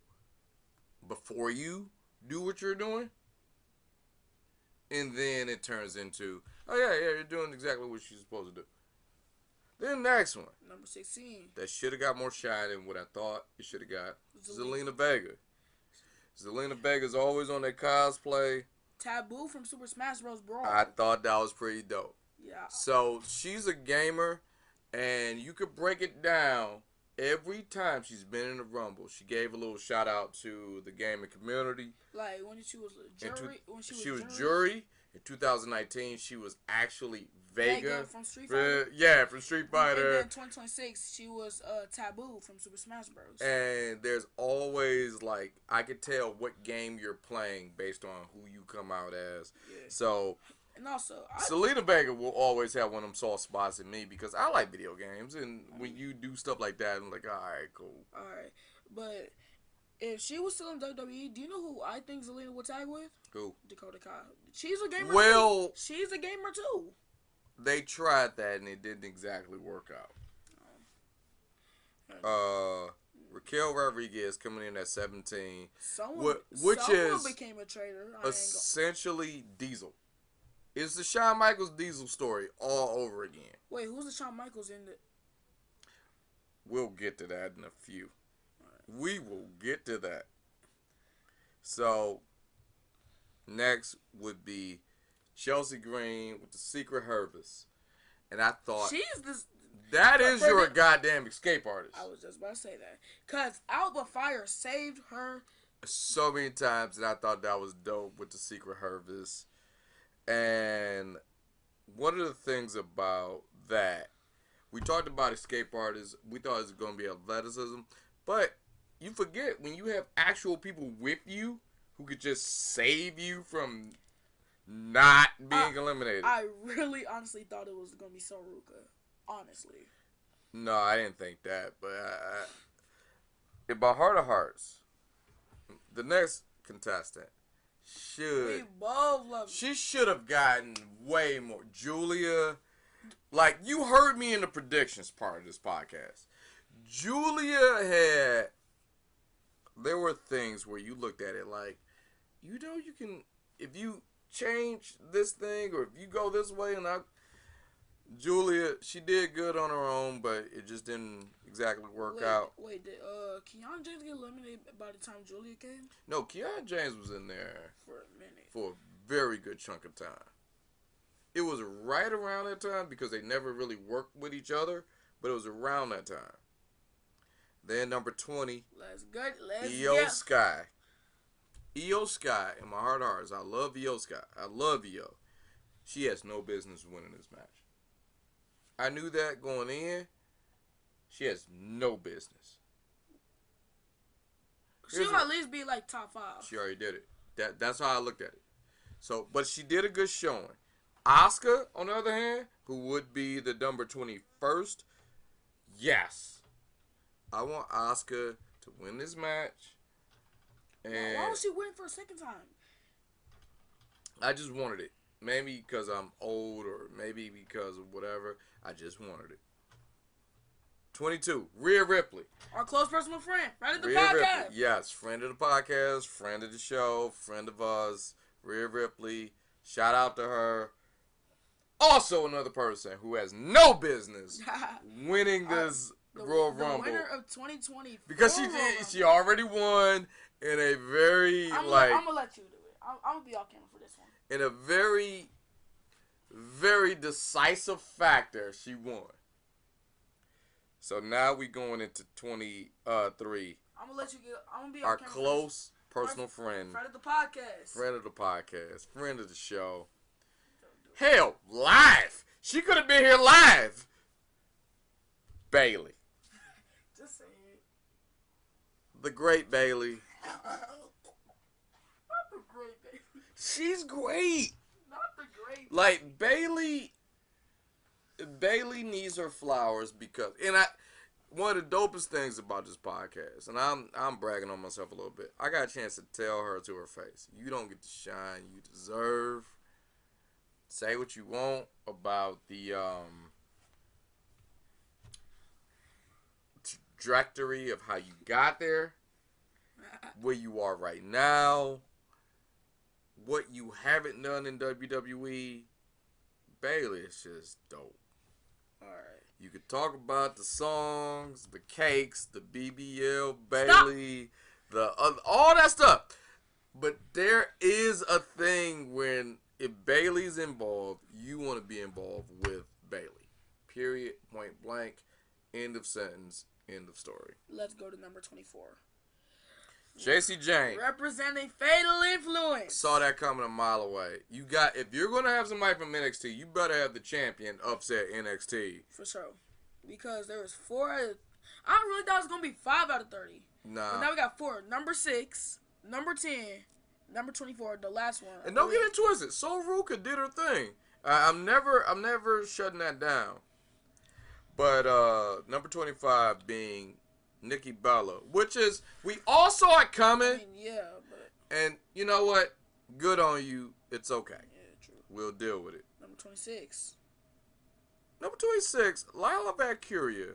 Speaker 1: before you do what you're doing. And then it turns into, oh, yeah, you're doing exactly what you're supposed to do. Then next one.
Speaker 2: Number 16.
Speaker 1: That should have got more shine than what I thought it should have got. Zelina Vega. Zelina Vega's always on that cosplay.
Speaker 2: Taboo from Super Smash Bros. Brawl.
Speaker 1: I thought that was pretty dope.
Speaker 2: Yeah.
Speaker 1: So she's a gamer, and you could break it down. Every time she's been in the Rumble, she gave a little shout out to the gaming community.
Speaker 2: Like when she was jury.
Speaker 1: She was jury. In 2019, she was actually Vega
Speaker 2: from Street Fighter.
Speaker 1: Yeah, from Street Fighter.
Speaker 2: And then 2026, she was Taboo from Super Smash Bros.
Speaker 1: And there's always, like, I could tell what game you're playing based on who you come out as. Yeah. So,
Speaker 2: and also,
Speaker 1: Zelina Vega will always have one of them soft spots in me because I like video games. And when you do stuff like that, I'm like, all right, cool.
Speaker 2: All right. But if she was still in WWE, do you know who I think Zelina would tag with?
Speaker 1: Who?
Speaker 2: Dakota Kai. She's a gamer
Speaker 1: too.
Speaker 2: She's a gamer too.
Speaker 1: They tried that and it didn't exactly work out. Raquel Rodriguez coming in at 17.
Speaker 2: Someone became a traitor.
Speaker 1: Essentially Diesel. It's the Shawn Michaels Diesel story all over again.
Speaker 2: Wait, who's the Shawn Michaels in it?
Speaker 1: We'll get to that in a few. Right. We will get to that. So, next would be Chelsea Green with the Secret Harvest. And I thought, that is your goddamn escape artist.
Speaker 2: I was just about to say that. Because Alba Fire saved her
Speaker 1: so many times, and I thought that was dope with the Secret Harvest. And one of the things about that, we talked about escape artists. We thought it was going to be athleticism. But you forget, when you have actual people with you who could just save you from not being eliminated.
Speaker 2: I really honestly thought it was going to be Soruka. honestly.
Speaker 1: No, I didn't think that. But in my heart of hearts, the next contestant
Speaker 2: We both love.
Speaker 1: she should have gotten way more. Julia, like you heard me in the predictions part of this podcast. Julia had. There were things where you looked at it like, you know, you can if you change this thing or if you go this way and Julia, she did good on her own, but it just didn't exactly work out.
Speaker 2: Wait, did Keanu James get eliminated by the time Julia came?
Speaker 1: No, Keanu James was in there
Speaker 2: For a minute.
Speaker 1: for a very good chunk of time. It was right around that time because they never really worked with each other, but it was around that time. Then number 20,
Speaker 2: Let's go.
Speaker 1: Io Sky. Io Sky, in my heart of hearts, I love Io Sky. I love Io. She has no business winning this match. I knew that going in. She has no business.
Speaker 2: She'll at least be like top 5.
Speaker 1: She already did it. That's how I looked at it. So, but she did a good showing. Asuka, on the other hand, who would be the number 21st, yes. I want Asuka to win this match. And
Speaker 2: why was she winning for a second time?
Speaker 1: I just wanted it. Maybe because I'm old or maybe because of whatever. I just wanted it. 22, Rhea Ripley.
Speaker 2: Our close personal friend. Friend of the
Speaker 1: Rhea
Speaker 2: podcast.
Speaker 1: Ripley. Yes, friend of the podcast, friend of the show, friend of us. Rhea Ripley. Shout out to her. Also another person who has no business winning this Royal Rumble.
Speaker 2: The winner of 2020.
Speaker 1: Because she already won in a very,
Speaker 2: I'm going to let you do it. I'm going to be off camera for this one.
Speaker 1: In a very, very decisive factor, she won. So now we going into 23.
Speaker 2: I'm gonna let you get. I'm gonna be
Speaker 1: our close personal friend.
Speaker 2: Friend of the podcast.
Speaker 1: Friend of the podcast. Friend of the show. Hell, live. She could have been here live. Bailey.
Speaker 2: Just say it.
Speaker 1: The great Bailey.
Speaker 2: Not the great Bailey.
Speaker 1: She's great.
Speaker 2: Not the great.
Speaker 1: Like Bailey needs her flowers because, and one of the dopest things about this podcast, and I'm bragging on myself a little bit. I got a chance to tell her to her face, you don't get the shine you deserve. Say what you want about the trajectory of how you got there, where you are right now, what you haven't done in WWE. Bailey is just dope.
Speaker 2: Alright.
Speaker 1: You could talk about the songs, the cakes, the BBL, Bailey, all that stuff. But there is a thing when if Bailey's involved, you want to be involved with Bailey. Period. Point blank. End of sentence. End of story.
Speaker 2: Let's go to number 24.
Speaker 1: JC Jane.
Speaker 2: Representing Fatal Influence.
Speaker 1: Saw that coming a mile away. If you're going to have somebody from NXT, you better have the champion upset NXT.
Speaker 2: For sure. Because there was 4 out of... I really thought it was going to be 5 out of 30.
Speaker 1: Nah.
Speaker 2: But now we got 4. Number 6, number 10, number 24, the last one.
Speaker 1: And don't get it twisted. So Ruka did her thing. I'm never shutting that down. But number 25 being Nikki Bella, which is, we all saw it coming.
Speaker 2: I mean, yeah, but...
Speaker 1: And you know what? Good on you. It's okay.
Speaker 2: Yeah, true.
Speaker 1: We'll deal with it.
Speaker 2: Number 26.
Speaker 1: Number 26, Lila Valkyria,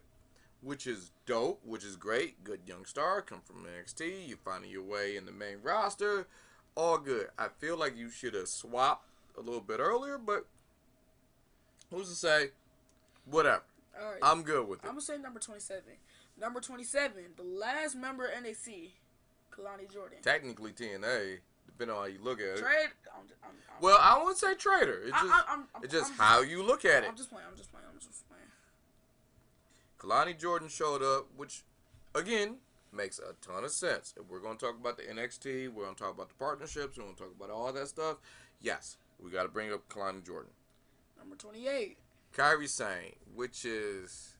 Speaker 1: which is dope, which is great. Good young star, come from NXT. You're finding your way in the main roster. All good. I feel like you should have swapped a little bit earlier, but who's to say? Whatever.
Speaker 2: All right.
Speaker 1: I'm good with it.
Speaker 2: I'm going to say number 27. Number 27, the last member of NXT, Kalani Jordan.
Speaker 1: Technically TNA, depending on how you look at it.
Speaker 2: Trade?
Speaker 1: Well, I wouldn't say traitor. It's just how you look at it.
Speaker 2: I'm just playing.
Speaker 1: Kalani Jordan showed up, which, again, makes a ton of sense. If we're going to talk about the NXT, we're going to talk about the partnerships, we're going to talk about all that stuff. Yes, we got to bring up Kalani Jordan.
Speaker 2: Number 28.
Speaker 1: Kairi Sane, which is...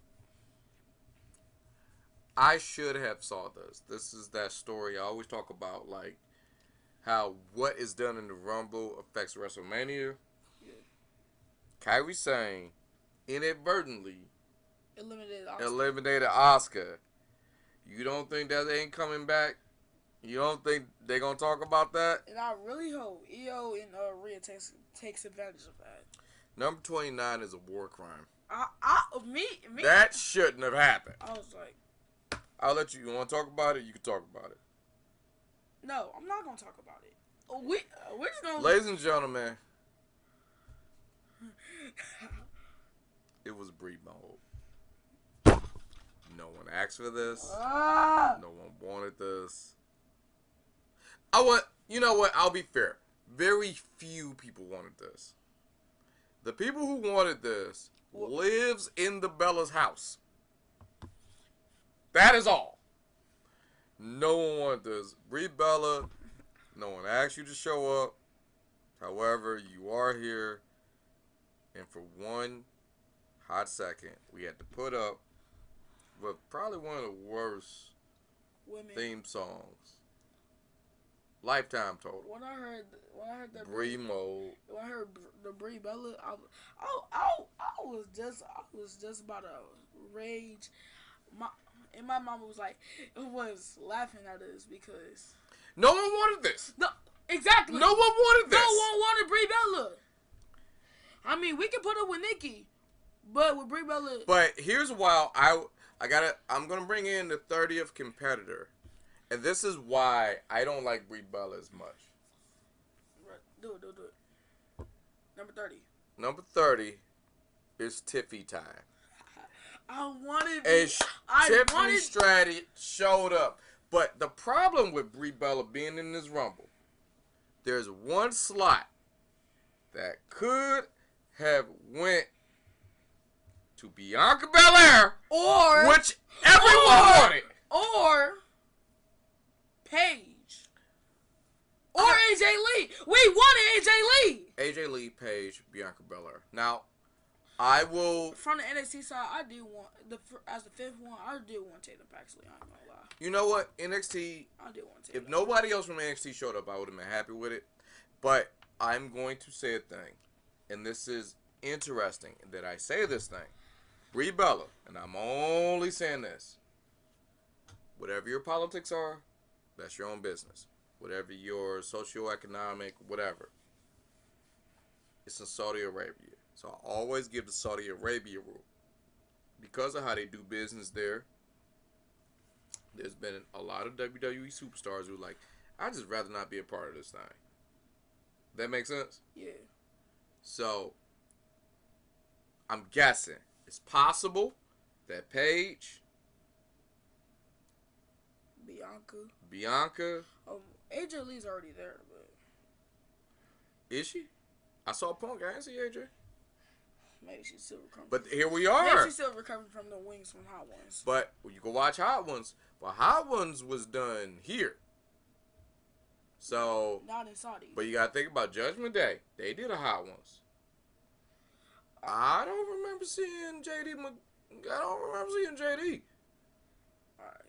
Speaker 1: I should have saw this. This is that story I always talk about, like, how what is done in the Rumble affects WrestleMania.
Speaker 2: Yeah.
Speaker 1: Kairi Sane inadvertently eliminated Oscar. You don't think that ain't coming back? You don't think they gonna talk about that?
Speaker 2: And I really hope EO and Rhea takes advantage of that.
Speaker 1: Number 29 is a war crime.
Speaker 2: Me.
Speaker 1: That shouldn't have happened.
Speaker 2: I was like,
Speaker 1: I'll let you. You want to talk about it? You can talk about it.
Speaker 2: no, I'm not gonna talk about it. We're just gonna.
Speaker 1: Ladies and gentlemen, it was Brie mode. No one asked for this. No one wanted this. You know what? I'll be fair. Very few people wanted this. The people who wanted this lives in the Bella's house. That is all. No one wanted this. Brie Bella, no one asked you to show up. However, you are here. And for one hot second, we had to put up with probably one of the worst theme songs. Lifetime total.
Speaker 2: When I heard that
Speaker 1: Brie mode.
Speaker 2: When I heard the Brie Bella, I was just about to rage. My mama was laughing at us because
Speaker 1: no one wanted this.
Speaker 2: No, exactly.
Speaker 1: No one wanted this.
Speaker 2: No one wanted Brie Bella. I mean, we can put up with Nikki, but with Brie Bella.
Speaker 1: But here's why I'm gonna bring in the 30th competitor. And this is why I don't like Brie Bella as much.
Speaker 2: Right. Do it. Number 30.
Speaker 1: Number 30 is Tiffy time. Tiffany Stratton showed up. But the problem with Brie Bella being in this Rumble, there's one slot that could have went to Bianca Belair, which everyone wanted.
Speaker 2: Or Paige. Or AJ Lee. We wanted AJ Lee.
Speaker 1: AJ Lee, Paige, Bianca Belair. Now, I will.
Speaker 2: From the NXT side, I did want as the fifth one. I did want Tatum Paxley. I ain't gonna lie.
Speaker 1: You know what? NXT.
Speaker 2: I did want Tatum.
Speaker 1: If nobody else from NXT showed up, I would have been happy with it. But I'm going to say a thing, and this is interesting that I say this thing. Brie Bella, and I'm only saying this. Whatever your politics are, that's your own business. Whatever your socioeconomic, whatever. It's in Saudi Arabia. So I always give the Saudi Arabia rule. Because of how they do business there, there's been a lot of WWE superstars who are like, I'd just rather not be a part of this thing. That makes sense?
Speaker 2: Yeah.
Speaker 1: So, I'm guessing it's possible that Paige, Bianca.
Speaker 2: AJ Lee's already there, but
Speaker 1: is she? I saw Punk. I didn't see AJ.
Speaker 2: Maybe she's still recovering.
Speaker 1: But here we are.
Speaker 2: Maybe she's still recovering from the wings from Hot Ones.
Speaker 1: But you can watch Hot Ones. But Hot Ones was done here. So
Speaker 2: not in Saudi.
Speaker 1: But you gotta think about Judgment Day. They did a Hot Ones. I don't remember seeing JD. I don't remember seeing JD.
Speaker 2: All right.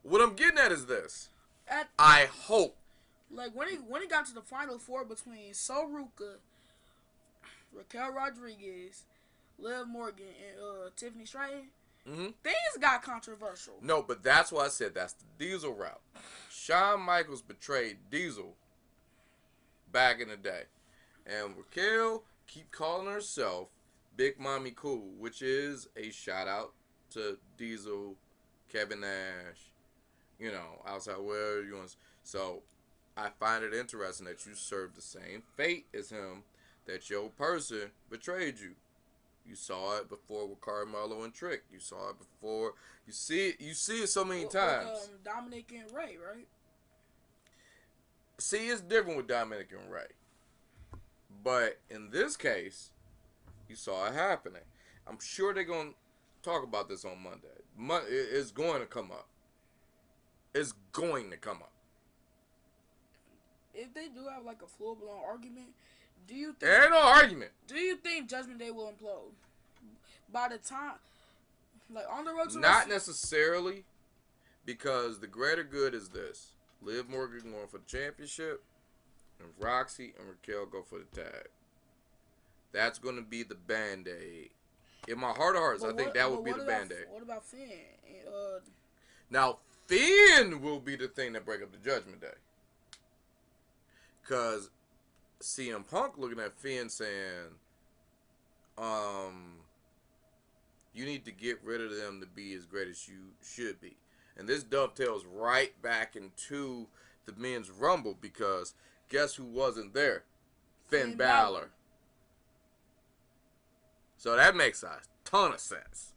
Speaker 1: What I'm getting at is this. I hope.
Speaker 2: Like when he got to the final four between Soruka, Raquel Rodriguez, Liv Morgan, and Tiffany Stratton, things got controversial.
Speaker 1: No, but that's why I said that's the Diesel route. Shawn Michaels betrayed Diesel back in the day. And Raquel keep calling herself Big Mommy Cool, which is a shout out to Diesel, Kevin Nash, outside where you want. So I find it interesting that you served the same fate as him, that your person betrayed you. You saw it before with Carmelo and Trick. You saw it before. You see it so many times.
Speaker 2: Dominic and Ray, right?
Speaker 1: See, it's different with Dominic and Ray. But in this case, you saw it happening. I'm sure they're going to talk about this on Monday. It's going to come up. It's going to come up.
Speaker 2: If they do have like a full-blown argument,
Speaker 1: there ain't no argument.
Speaker 2: Do you think Judgment Day will implode by the time, like on the road to
Speaker 1: Not necessarily, because the greater good is this: Liv Morgan going for the championship, and Roxy and Raquel go for the tag. That's going to be the Band-Aid In my heart of hearts, I think that would be
Speaker 2: what
Speaker 1: the
Speaker 2: about,
Speaker 1: Band-Aid.
Speaker 2: What about Finn?
Speaker 1: Now, Finn will be the thing that break up the Judgment Day. Because CM Punk looking at Finn saying, you need to get rid of them to be as great as you should be. And this dovetails right back into the Men's Rumble because guess who wasn't there? Finn Balor. So that makes a ton of sense.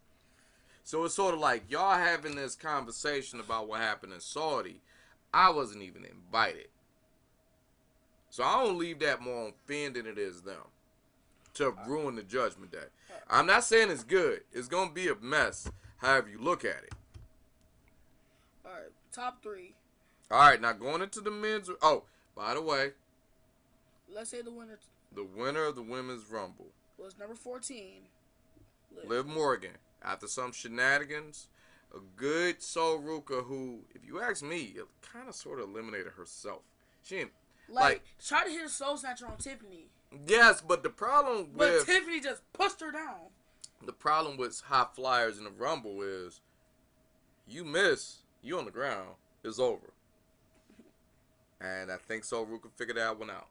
Speaker 1: So it's sort of like y'all having this conversation about what happened in Saudi. I wasn't even invited. So I don't leave that more on Finn than it is them to ruin the Judgment Day. I'm not saying it's good. It's going to be a mess, however you look at it.
Speaker 2: All right, top 3.
Speaker 1: All right, now going into the men's... Oh, by the way.
Speaker 2: Let's say the winner...
Speaker 1: The winner of the Women's Rumble
Speaker 2: was number 14.
Speaker 1: Liv Morgan. After some shenanigans, a good Sol Ruka who, if you ask me, kind of sort of eliminated herself. She didn't...
Speaker 2: Like, try to hit a soul snatcher on Tiffany.
Speaker 1: Yes, but the problem with...
Speaker 2: But Tiffany just pushed her down.
Speaker 1: The problem with high flyers in the Rumble is you miss, you on the ground, it's over. And I think Sol Ruka figured that one out.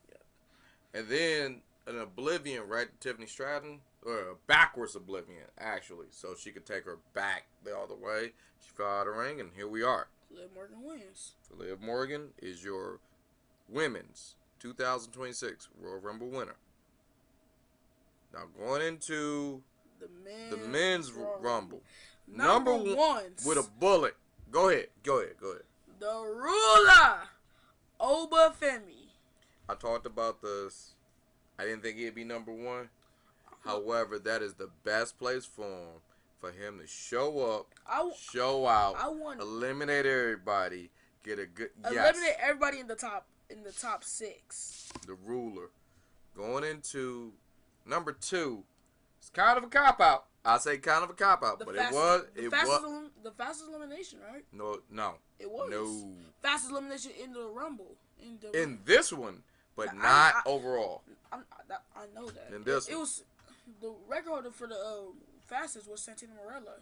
Speaker 1: Yeah. And then an Oblivion right to Tiffany Stratton, or a backwards Oblivion, actually, so she could take her back the other way. She fell out of the ring, and here we are.
Speaker 2: Liv Morgan wins.
Speaker 1: Liv Morgan is your Women's 2026 Royal Rumble winner. Now going into the men's Rumble. Number one with a bullet. Go ahead.
Speaker 2: The ruler, Oba Femi.
Speaker 1: I talked about this. I didn't think he'd be number one. However, that is the best place for him to show up, show out, eliminate everybody, get a good
Speaker 2: eliminate everybody in the top 6.
Speaker 1: The ruler. Going into number 2, it's kind of a cop out. I say kind of a cop out, but it was
Speaker 2: the fastest elimination, right?
Speaker 1: No.
Speaker 2: It was.
Speaker 1: No.
Speaker 2: Fastest elimination in the Rumble.
Speaker 1: In this one, but not overall.
Speaker 2: I know that.
Speaker 1: In this
Speaker 2: it was the record holder for the fastest was Santino Marella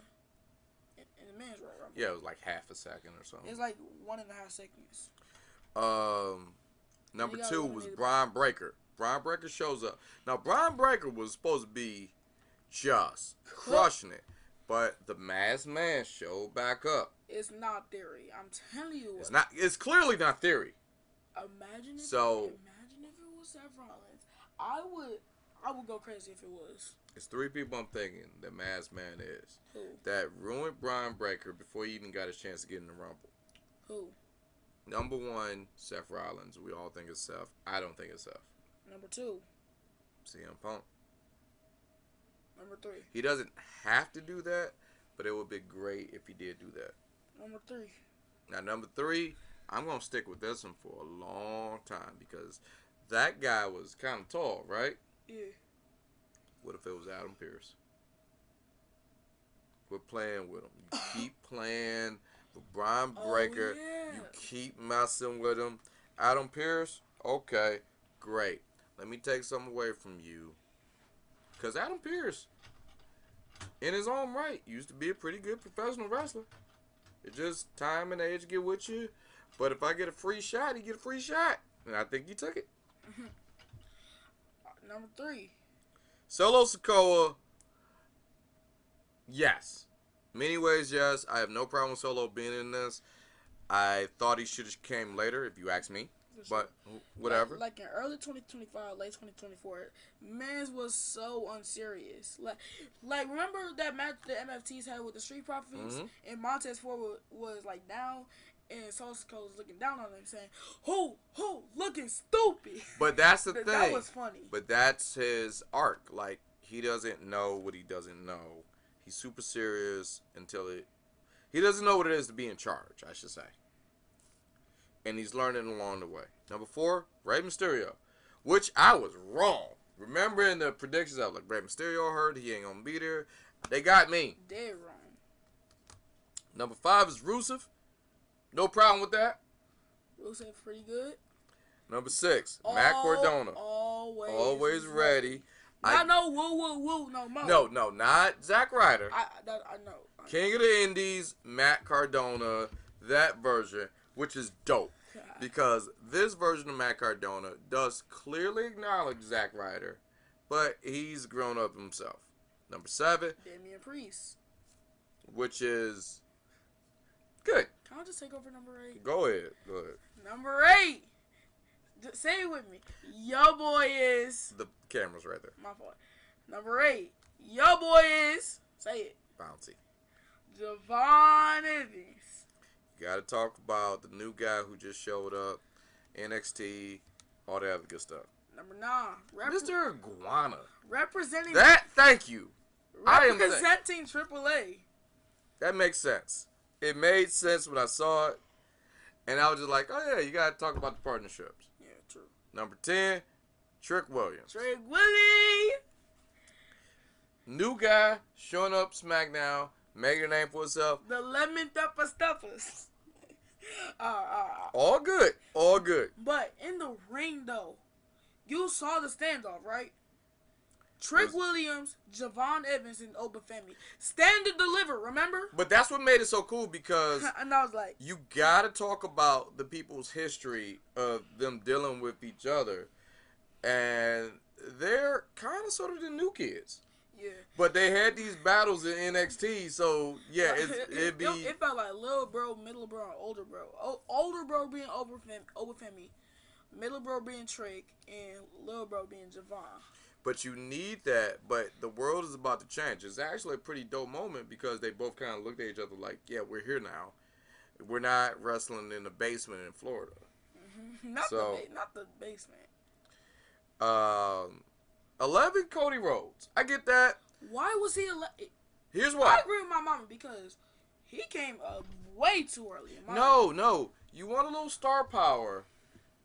Speaker 2: in the men's Royal Rumble.
Speaker 1: Yeah, it was like half a second or something.
Speaker 2: It was like 1.5 seconds.
Speaker 1: Number 2 was Brian Breaker. Brian Breaker shows up. Now, Brian Breaker was supposed to be just crushing it, but the Masked Man showed back up.
Speaker 2: It's not theory. I'm telling you.
Speaker 1: It's not. It's clearly not theory.
Speaker 2: Imagine if it was Seth Rollins. I would go crazy if it was.
Speaker 1: It's 3 people I'm thinking the Masked Man is.
Speaker 2: Who?
Speaker 1: That ruined Brian Breaker before he even got his chance to get in the Rumble.
Speaker 2: Who?
Speaker 1: Number 1, Seth Rollins. We all think it's Seth. I don't think it's Seth.
Speaker 2: Number 2,
Speaker 1: CM Punk.
Speaker 2: Number 3.
Speaker 1: He doesn't have to do that, but it would be great if he did do that.
Speaker 2: Number 3.
Speaker 1: Now, number 3, I'm going to stick with this one for a long time because that guy was kind of tall, right?
Speaker 2: Yeah.
Speaker 1: What if it was Adam Pearce? We're playing with him. You keep playing with Brian Breaker.
Speaker 2: Yeah.
Speaker 1: You keep messing with him. Adam Pearce, okay, great. Let me take something away from you. Because Adam Pearce, in his own right, used to be a pretty good professional wrestler. It's just time and age get with you. But if I get a free shot, he get a free shot. And I think he took it.
Speaker 2: Number 3.
Speaker 1: Solo Sikoa, yes. Many ways, yes. I have no problem with Solo being in this. I thought he should have came later, if you ask me. But whatever.
Speaker 2: Like in early 2025, late 2024, Mans was so unserious. Like remember that match the MFTs had with the Street Profits, and Montez Ford was like down, and Solo Sikoa was looking down on him, saying, "Who, looking stupid."
Speaker 1: But that's the thing.
Speaker 2: That was funny.
Speaker 1: But that's his arc. Like he doesn't know what he doesn't know. He's super serious until he doesn't know what it is to be in charge, I should say. And he's learning along the way. Number 4, Rey Mysterio. Which I was wrong. Remember in the predictions, I was like, Rey Mysterio hurt. He ain't going to be there. They got me.
Speaker 2: Dead wrong.
Speaker 1: Number 5 is Rusev. No problem with that.
Speaker 2: Rusev pretty good.
Speaker 1: Number 6, Matt Cardona.
Speaker 2: Always
Speaker 1: ready.
Speaker 2: No, woo, no more.
Speaker 1: No, not Zack Ryder.
Speaker 2: I know.
Speaker 1: King of the Indies, Matt Cardona, that version, which is dope. Because this version of Matt Cardona does clearly acknowledge Zack Ryder, but he's grown up himself. Number 7,
Speaker 2: Damian Priest,
Speaker 1: which is good.
Speaker 2: Can I just take over number 8?
Speaker 1: Go ahead.
Speaker 2: Number 8. Say it with me. Your boy is.
Speaker 1: The camera's right there.
Speaker 2: My fault. Number 8. Your boy is. Say it.
Speaker 1: Bouncy.
Speaker 2: Javon Evans.
Speaker 1: You got to talk about the new guy who just showed up, NXT, all that other good stuff.
Speaker 2: Number 9.
Speaker 1: Mr. Iguana.
Speaker 2: Representing.
Speaker 1: Thank you.
Speaker 2: Representing AAA.
Speaker 1: That makes sense. It made sense when I saw it. And I was just like, oh, yeah, you got to talk about the partnerships.
Speaker 2: Yeah, true.
Speaker 1: Number 10, Trick Williams.
Speaker 2: Trick Willie.
Speaker 1: New guy, showing up SmackDown, making a name for himself.
Speaker 2: The Lemon Pepper Stuffers.
Speaker 1: All good. All good.
Speaker 2: But in the ring, though, you saw the standoff, right? Trick Williams, Javon Evans, and Obafemi. Stand to deliver, remember?
Speaker 1: But that's what made it so cool because
Speaker 2: and I was like,
Speaker 1: you got to talk about the people's history of them dealing with each other. And they're kind of sort of the new kids.
Speaker 2: Yeah.
Speaker 1: But they had these battles in NXT, so yeah, it
Speaker 2: felt like little bro, middle bro, and older bro. Older bro being Obafemi, middle bro being Trick, and little bro being Javon.
Speaker 1: But you need that. But the world is about to change. It's actually a pretty dope moment because they both kind of looked at each other like, yeah, we're here now. We're not wrestling in the basement in Florida.
Speaker 2: Mm-hmm. Not the basement.
Speaker 1: 11, Cody Rhodes. I get that.
Speaker 2: Why was he?
Speaker 1: Here's why.
Speaker 2: I agree with my mama because he came way too early.
Speaker 1: No. You want a little star power.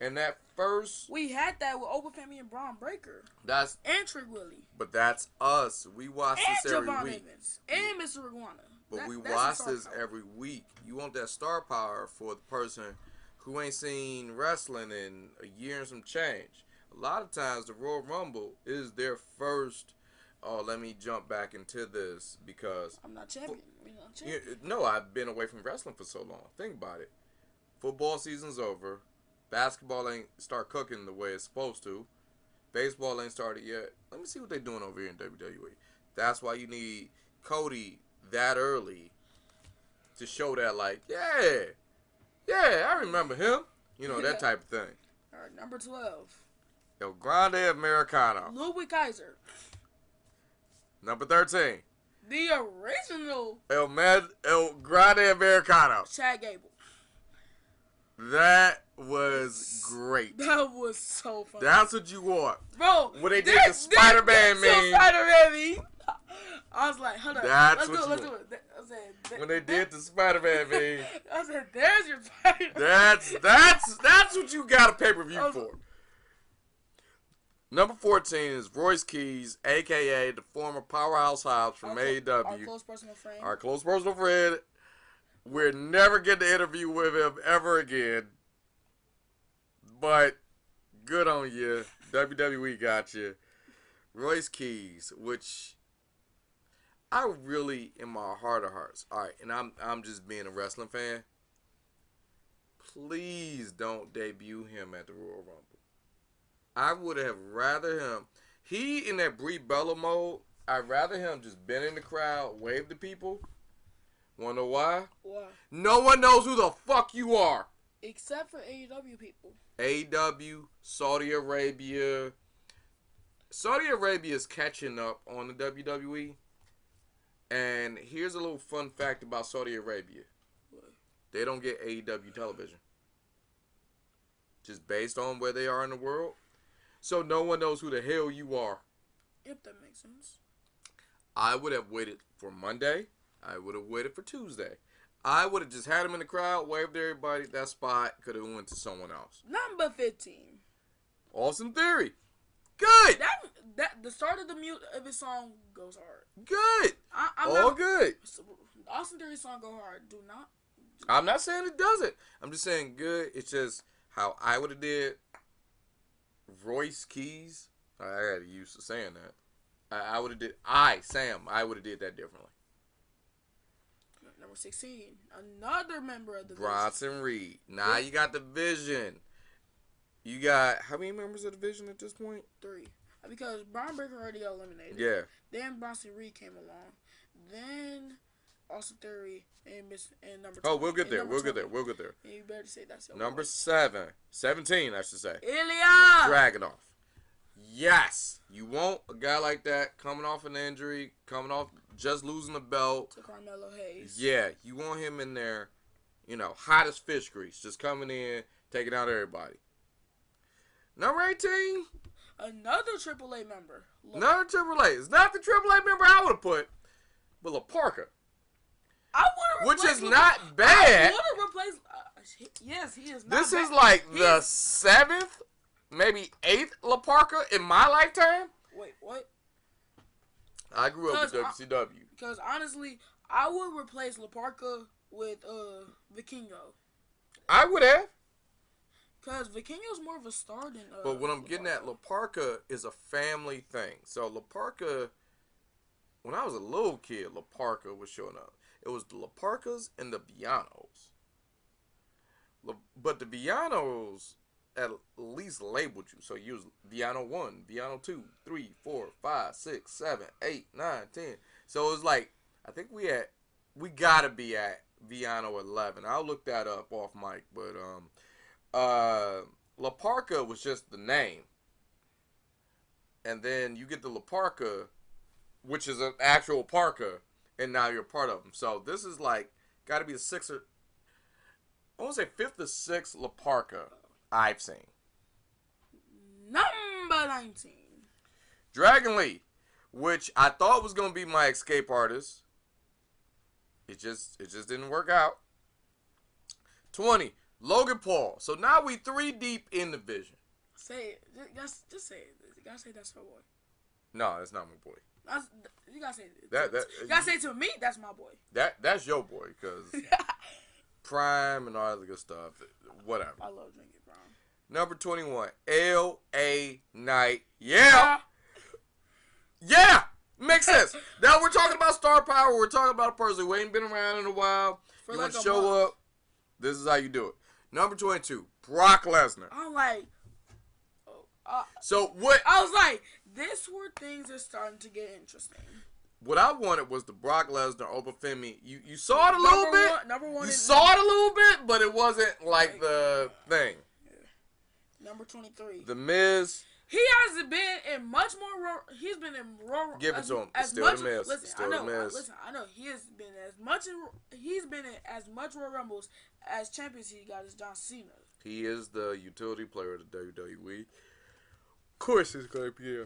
Speaker 1: And that first...
Speaker 2: We had that with Obafemi and Braun Breaker.
Speaker 1: And
Speaker 2: Trick Willie.
Speaker 1: But that's us. We watch this every week.
Speaker 2: Evans. And Mr. Iguana.
Speaker 1: But we watch this every week. You want that star power for the person who ain't seen wrestling in a year and some change. A lot of times the Royal Rumble is their first... Oh, let me jump back into this because...
Speaker 2: I'm not champion.
Speaker 1: No, I've been away from wrestling for so long. Think about it. Football season's over. Basketball ain't start cooking the way it's supposed to. Baseball ain't started yet. Let me see what they're doing over here in WWE. That's why you need Cody that early to show that, like, yeah, I remember him. You know, that type of thing.
Speaker 2: All right, number 12.
Speaker 1: El Grande Americano.
Speaker 2: Ludwig Kaiser.
Speaker 1: Number 13.
Speaker 2: The original.
Speaker 1: El Grande Americano.
Speaker 2: Chad Gable.
Speaker 1: That was great.
Speaker 2: That was so funny.
Speaker 1: That's what you want.
Speaker 2: Bro,
Speaker 1: when they did the Spider-Man meme.
Speaker 2: I was like, hold on.
Speaker 1: Let's
Speaker 2: do it.
Speaker 1: When they did the Spider-Man meme.
Speaker 2: I said, there's your Spider-Man.
Speaker 1: That's what you got a pay-per-view for. Number 14 is Royce Keys, a.k.a. the former Powerhouse Hobbs from AEW.
Speaker 2: Our close personal friend.
Speaker 1: Our close personal friend. We're never getting to interview with him ever again. But good on you. WWE got you. Royce Keys, which I really, in my heart of hearts, all right, and I'm just being a wrestling fan. Please don't debut him at the Royal Rumble. I would have rather him. He in that Brie Bella mode. I'd rather him just been in the crowd, wave to people. Wanna know why?
Speaker 2: Why?
Speaker 1: No one knows who the fuck you are.
Speaker 2: Except for AEW people.
Speaker 1: AEW, Saudi Arabia. Saudi Arabia is catching up on the WWE. And here's a little fun fact about Saudi Arabia.
Speaker 2: What?
Speaker 1: They don't get AEW television. Just based on where they are in the world. So no one knows who the hell you are.
Speaker 2: If that makes sense.
Speaker 1: I would have waited for Monday. I would have waited for Tuesday. I would have just had him in the crowd, waved to everybody. That spot could have went to someone else.
Speaker 2: Number 15.
Speaker 1: Austin Theory. Good.
Speaker 2: That the start of his song goes hard.
Speaker 1: Good. Good.
Speaker 2: Austin Theory's song go hard. Do not.
Speaker 1: I'm not saying it doesn't. I'm just saying good. It's just how I would have did Royce Keys. I got used to saying that. I would have did. Sam, I would have did that differently.
Speaker 2: Number 16, another member of the
Speaker 1: Bronson Reed. Now you got the Vision. You got how many members of the Vision at this point?
Speaker 2: 3. Because Brian Baker already got eliminated.
Speaker 1: Yeah.
Speaker 2: Then Bronson Reed came along. Then Austin Theory and number 20.
Speaker 1: Oh, we'll get there. We'll get there. We'll get there.
Speaker 2: And you better say that's your
Speaker 1: number
Speaker 2: boy.
Speaker 1: 17, I should say.
Speaker 2: Ilya
Speaker 1: Dragunov. Yes, you want a guy like that coming off an injury, coming off just losing the belt.
Speaker 2: To Carmelo Hayes.
Speaker 1: Yeah, you want him in there, hot as fish grease, just coming in, taking out everybody. Number 18.
Speaker 2: Another AAA member.
Speaker 1: Another AAA. It's not the AAA member I would have put, but La Parka.
Speaker 2: I would have
Speaker 1: which is not bad.
Speaker 2: I would have replaced. Yes, he is not
Speaker 1: This
Speaker 2: bad.
Speaker 1: is like the 7th, maybe 8th La Parka in my lifetime.
Speaker 2: Wait, what?
Speaker 1: I grew up with WCW.
Speaker 2: Because honestly, I would replace La Parka with Vikingo.
Speaker 1: I would have.
Speaker 2: Because Vikingo's more of a star than
Speaker 1: But what I'm getting at, La Parka is a family thing. So La Parka, when I was a little kid, La Parka was showing up. It was the La Parkas and the Villanos. But the Villanos at least labeled you. So you was Villano 1, Villano 2, 3, 4, 5, 6, 7, 8, 9, 10. So it was like, I think we gotta be at Villano 11. I'll look that up off mic. But La Parka was just the name. And then you get the La Parka, which is an actual parka, and now you're part of them. So this is like, got to be the 6th or, I want to say 5th or 6th La Parka I've seen.
Speaker 2: Number 19.
Speaker 1: Dragon Lee, which I thought was going to be my escape artist. It just didn't work out. 20. Logan Paul. So now we 3 deep in the Vision.
Speaker 2: Say it. Just say it. You gotta say that's your boy.
Speaker 1: No, that's not my boy.
Speaker 2: You gotta say it.
Speaker 1: You
Speaker 2: gotta say it to me, that's my boy.
Speaker 1: That's your boy, because Prime and all that good stuff. Whatever.
Speaker 2: I love drinking Prime.
Speaker 1: Number 21. L.A. Knight. Yeah! Yeah! Makes sense. Now we're talking about star power. We're talking about a person who ain't been around in a while.
Speaker 2: For
Speaker 1: you
Speaker 2: like
Speaker 1: want to show up. This is how you do it. Number 22. Brock Lesnar.
Speaker 2: I'm like...
Speaker 1: So what?
Speaker 2: I was like, this where things are starting to get interesting.
Speaker 1: What I wanted was the Brock Lesnar Open Femi. You saw it a little bit.
Speaker 2: Number one.
Speaker 1: You saw it a little bit, but it wasn't like the thing.
Speaker 2: Yeah. Number 23.
Speaker 1: The Miz.
Speaker 2: He hasn't been in much more. He's been in Royal.
Speaker 1: Give it to him. It's still
Speaker 2: much,
Speaker 1: the Miz.
Speaker 2: Listen,
Speaker 1: Still
Speaker 2: I know.
Speaker 1: the Miz.
Speaker 2: Listen, I know. He has been as much. He's been in as much Royal Rumbles as champions he got as John Cena.
Speaker 1: He is the utility player of the WWE. Of course, it's gonna be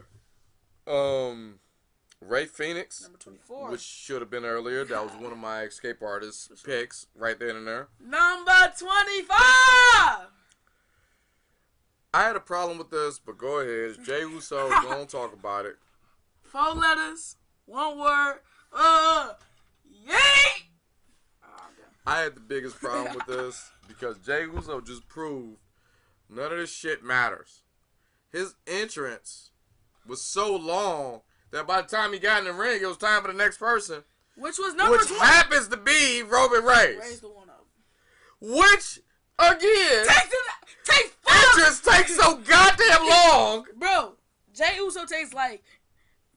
Speaker 1: Ray Phoenix.
Speaker 2: Number 24.
Speaker 1: Which should have been earlier. That was one of my escape artist picks right then and there.
Speaker 2: Number 25.
Speaker 1: I had a problem with this, but go ahead. Jay Uso, don't talk about it.
Speaker 2: 4 letters, 1 word. Yay!
Speaker 1: I had the biggest problem with this because Jay Uso just proved none of this shit matters. His entrance was so long that by the time he got in the ring, it was time for the next person.
Speaker 2: Which was number 20.
Speaker 1: Happens to be Roman Reigns.
Speaker 2: Reigns the one up.
Speaker 1: Which, again,
Speaker 2: takes
Speaker 1: entrance takes so goddamn long.
Speaker 2: Bro, Jay Uso takes like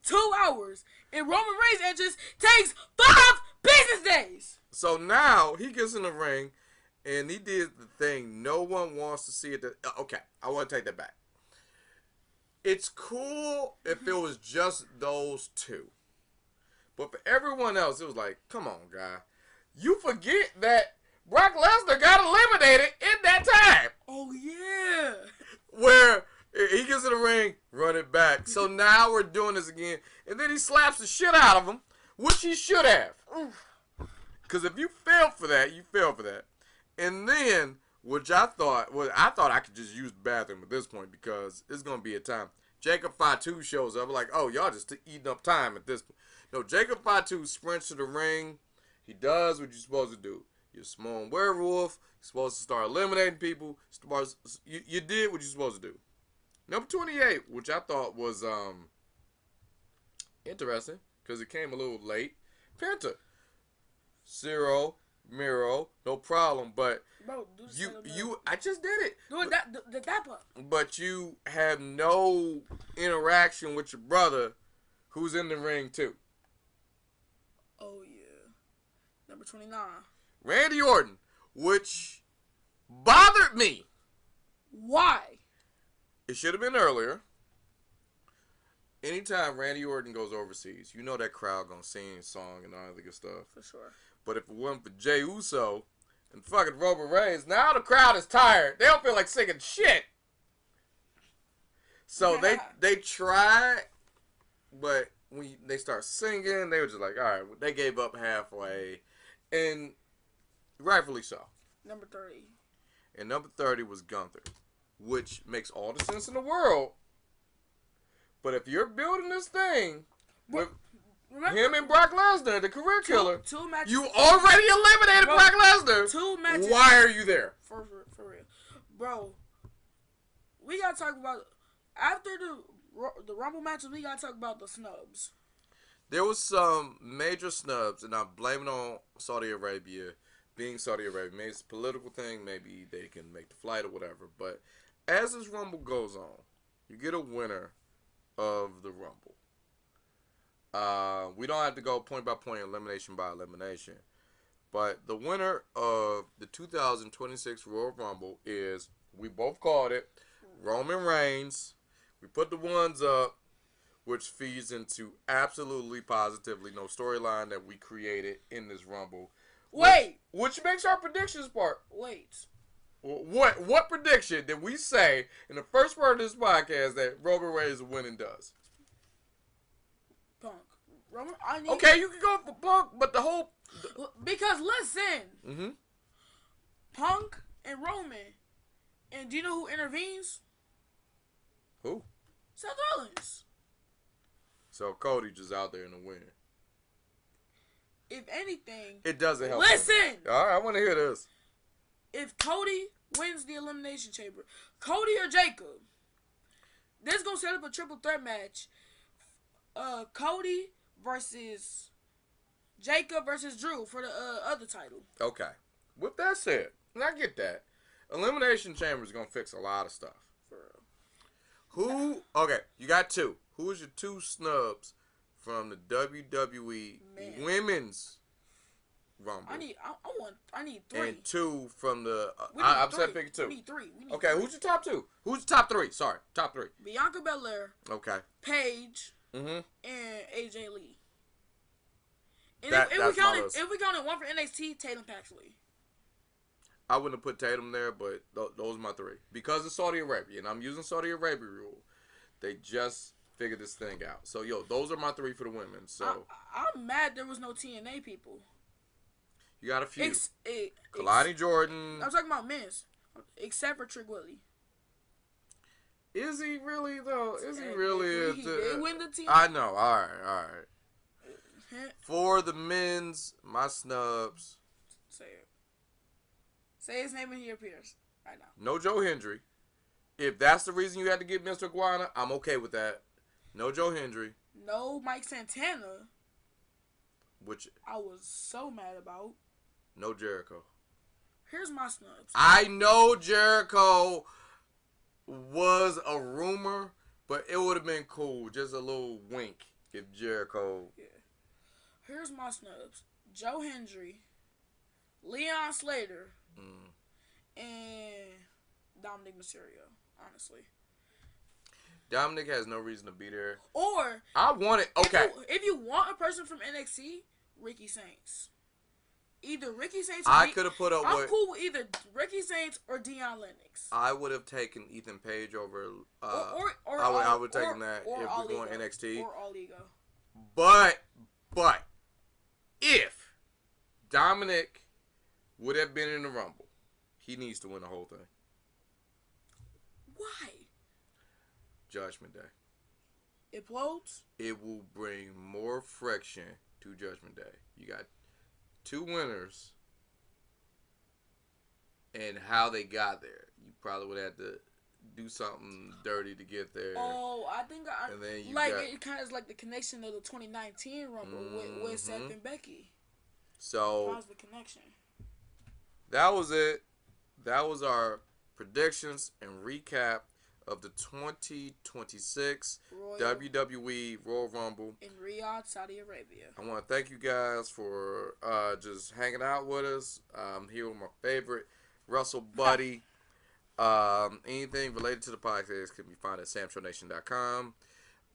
Speaker 2: 2 hours, and Roman Reigns entrance takes 5 business days.
Speaker 1: So now he gets in the ring, and he did the thing no one wants to see it. Okay, I want to take that back. It's cool if it was just those 2. But for everyone else, it was like, come on, guy. You forget that Brock Lesnar got eliminated in that time.
Speaker 2: Oh, yeah.
Speaker 1: Where he gets in the ring, run it back. So now we're doing this again. And then he slaps the shit out of him, which he should have. Because if you fail for that, you fail for that. And then, which I thought I could just use the bathroom at this point because it's going to be a time. Jacob Fatu shows up. Like, oh, y'all just eating up time at this point. No, Jacob Fatu sprints to the ring. He does what you're supposed to do. You're a small werewolf. You're supposed to start eliminating people. You did what you're supposed to do. Number 28, which I thought was Interesting, because it came a little late. Penta. Zero, Miro, no problem. But
Speaker 2: Bro, do the
Speaker 1: I just did it.
Speaker 2: Do it the dap up.
Speaker 1: But you have no interaction with your brother, who's in the ring too.
Speaker 2: Oh yeah, number 29.
Speaker 1: Randy Orton, which bothered me.
Speaker 2: Why?
Speaker 1: It should have been earlier. Anytime Randy Orton goes overseas, you know that crowd gonna sing a song and all that good stuff.
Speaker 2: For sure.
Speaker 1: But if it wasn't for Jey Uso and fucking Roman Reigns, now the crowd is tired. They don't feel like singing shit. So they tried, but when they start singing, they were just like, all right, they gave up halfway. And rightfully so.
Speaker 2: Number 30.
Speaker 1: And number 30 was Gunther, which makes all the sense in the world. But if you're building this thing with him and Brock Lesnar, the career killer,
Speaker 2: two matches,
Speaker 1: you already eliminated Brock Lesnar.
Speaker 2: 2 matches.
Speaker 1: Why are you there?
Speaker 2: For real. Bro, we got to talk about, after the Rumble matches, we got to talk about the snubs.
Speaker 1: There was some major snubs, and I blame it on Saudi Arabia, being Saudi Arabia. Maybe it's a political thing. Maybe they can make the flight or whatever. But as this Rumble goes on, you get a winner of the Rumble. We don't have to go point by point, elimination by elimination. But the winner of the 2026 Royal Rumble is, we both called it, Roman Reigns. We put the ones up, which feeds into absolutely positively no storyline that we created in this Rumble.
Speaker 2: Wait!
Speaker 1: Which makes our predictions part.
Speaker 2: Wait.
Speaker 1: What prediction did we say in the first part of this podcast that Roman Reigns winning does?
Speaker 2: Punk. Roman,
Speaker 1: okay, you can go for Punk, but the whole...
Speaker 2: Because listen. Punk and Roman. And do you know who intervenes?
Speaker 1: Who?
Speaker 2: Seth Rollins.
Speaker 1: So Cody just out there in the win.
Speaker 2: If anything...
Speaker 1: It doesn't help.
Speaker 2: Listen!
Speaker 1: All right, I want to hear this.
Speaker 2: If Cody wins the Elimination Chamber, Cody or Jacob, this is going to set up a triple threat match. Cody versus Jacob versus Drew for the other title.
Speaker 1: Okay. With that said, and I get that, Elimination Chamber is going to fix a lot of stuff.
Speaker 2: For real.
Speaker 1: Okay, you got 2. Who is your 2 snubs from the WWE Women's Rumble?
Speaker 2: I need 3.
Speaker 1: And 2 from the... I'm saying pick 2.
Speaker 2: We need 3.
Speaker 1: Okay, 3. Who's your top 2? Who's your top 3? Sorry, top 3.
Speaker 2: Bianca Belair.
Speaker 1: Okay.
Speaker 2: Paige.
Speaker 1: And
Speaker 2: AJ Lee. And
Speaker 1: if we counted one for NXT,
Speaker 2: Tatum Paxley.
Speaker 1: I wouldn't have put Tatum there, but those are my 3. Because of Saudi Arabia, and I'm using Saudi Arabia rule, they just figured this thing out. So, those are my 3 for the women. So
Speaker 2: I'm mad there was no TNA people.
Speaker 1: You got a few. Kalani Jordan.
Speaker 2: I'm talking about men's. Except for Trick Willie.
Speaker 1: Is he really, though? Is he really?
Speaker 2: He did win the team.
Speaker 1: I know. All right. For the men's, my snubs.
Speaker 2: Say it. Say his name when he appears right now.
Speaker 1: No Joe Hendry. If that's the reason you had to get Mr. Iguana, I'm okay with that. No Joe Hendry.
Speaker 2: No Mike Santana.
Speaker 1: Which
Speaker 2: I was so mad about.
Speaker 1: No Jericho.
Speaker 2: Here's my snubs.
Speaker 1: I know Jericho was a rumor, but it would have been cool. Just a little wink if Jericho.
Speaker 2: Yeah. Here's my snubs. Joe Hendry, Leon Slater, and Dominic Mysterio, honestly.
Speaker 1: Dominic has no reason to be there.
Speaker 2: Or
Speaker 1: I want it. Okay.
Speaker 2: If you want a person from NXT, Ricky Saints. Either Ricky Saints.
Speaker 1: I could have put up.
Speaker 2: I'm cool with either Ricky Saints or Deion Lennox.
Speaker 1: I would have taken Ethan Page over.
Speaker 2: Or
Speaker 1: I would have taken that if
Speaker 2: we're
Speaker 1: going NXT.
Speaker 2: Or All Ego.
Speaker 1: But if Dominic would have been in the Rumble, he needs to win the whole thing.
Speaker 2: Why?
Speaker 1: Judgment Day.
Speaker 2: It blows.
Speaker 1: It will bring more friction to Judgment Day. You got 2 winners, and how they got there. You probably would have to do something dirty to get there.
Speaker 2: Oh, I think
Speaker 1: And then you
Speaker 2: like
Speaker 1: got,
Speaker 2: it kind of is like the connection of the 2019 Rumble with Seth and Becky.
Speaker 1: So
Speaker 2: How's the connection?
Speaker 1: that was it. That was our predictions and recap of the 2026 WWE Royal Rumble
Speaker 2: in Riyadh, Saudi Arabia.
Speaker 1: I want to thank you guys for just hanging out with us. I'm here with my favorite Wrestle buddy. Anything related to the podcast can be found at samshownation.com.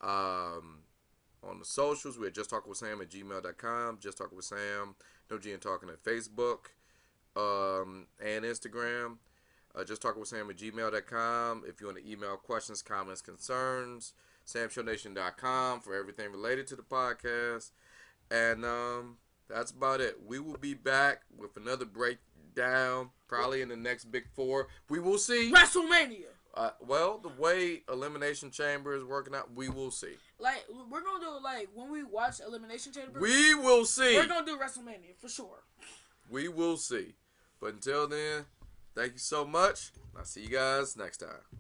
Speaker 1: On the socials, we're Just Talking with Sam at gmail.com. Just Talking with Sam, no G and Talking at Facebook and Instagram. Just Talking with Sam at gmail.com. If you want to email questions, comments, concerns, samshownation.com for everything related to the podcast. And that's about it. We will be back with another breakdown probably in the next Big Four. We will see.
Speaker 2: WrestleMania.
Speaker 1: Well, the way Elimination Chamber is working out, we will see.
Speaker 2: Like, we're going to do, like, when we watch Elimination Chamber.
Speaker 1: We will see.
Speaker 2: We're going to do WrestleMania, for sure.
Speaker 1: We will see. But until then, thank you so much. I'll see you guys next time.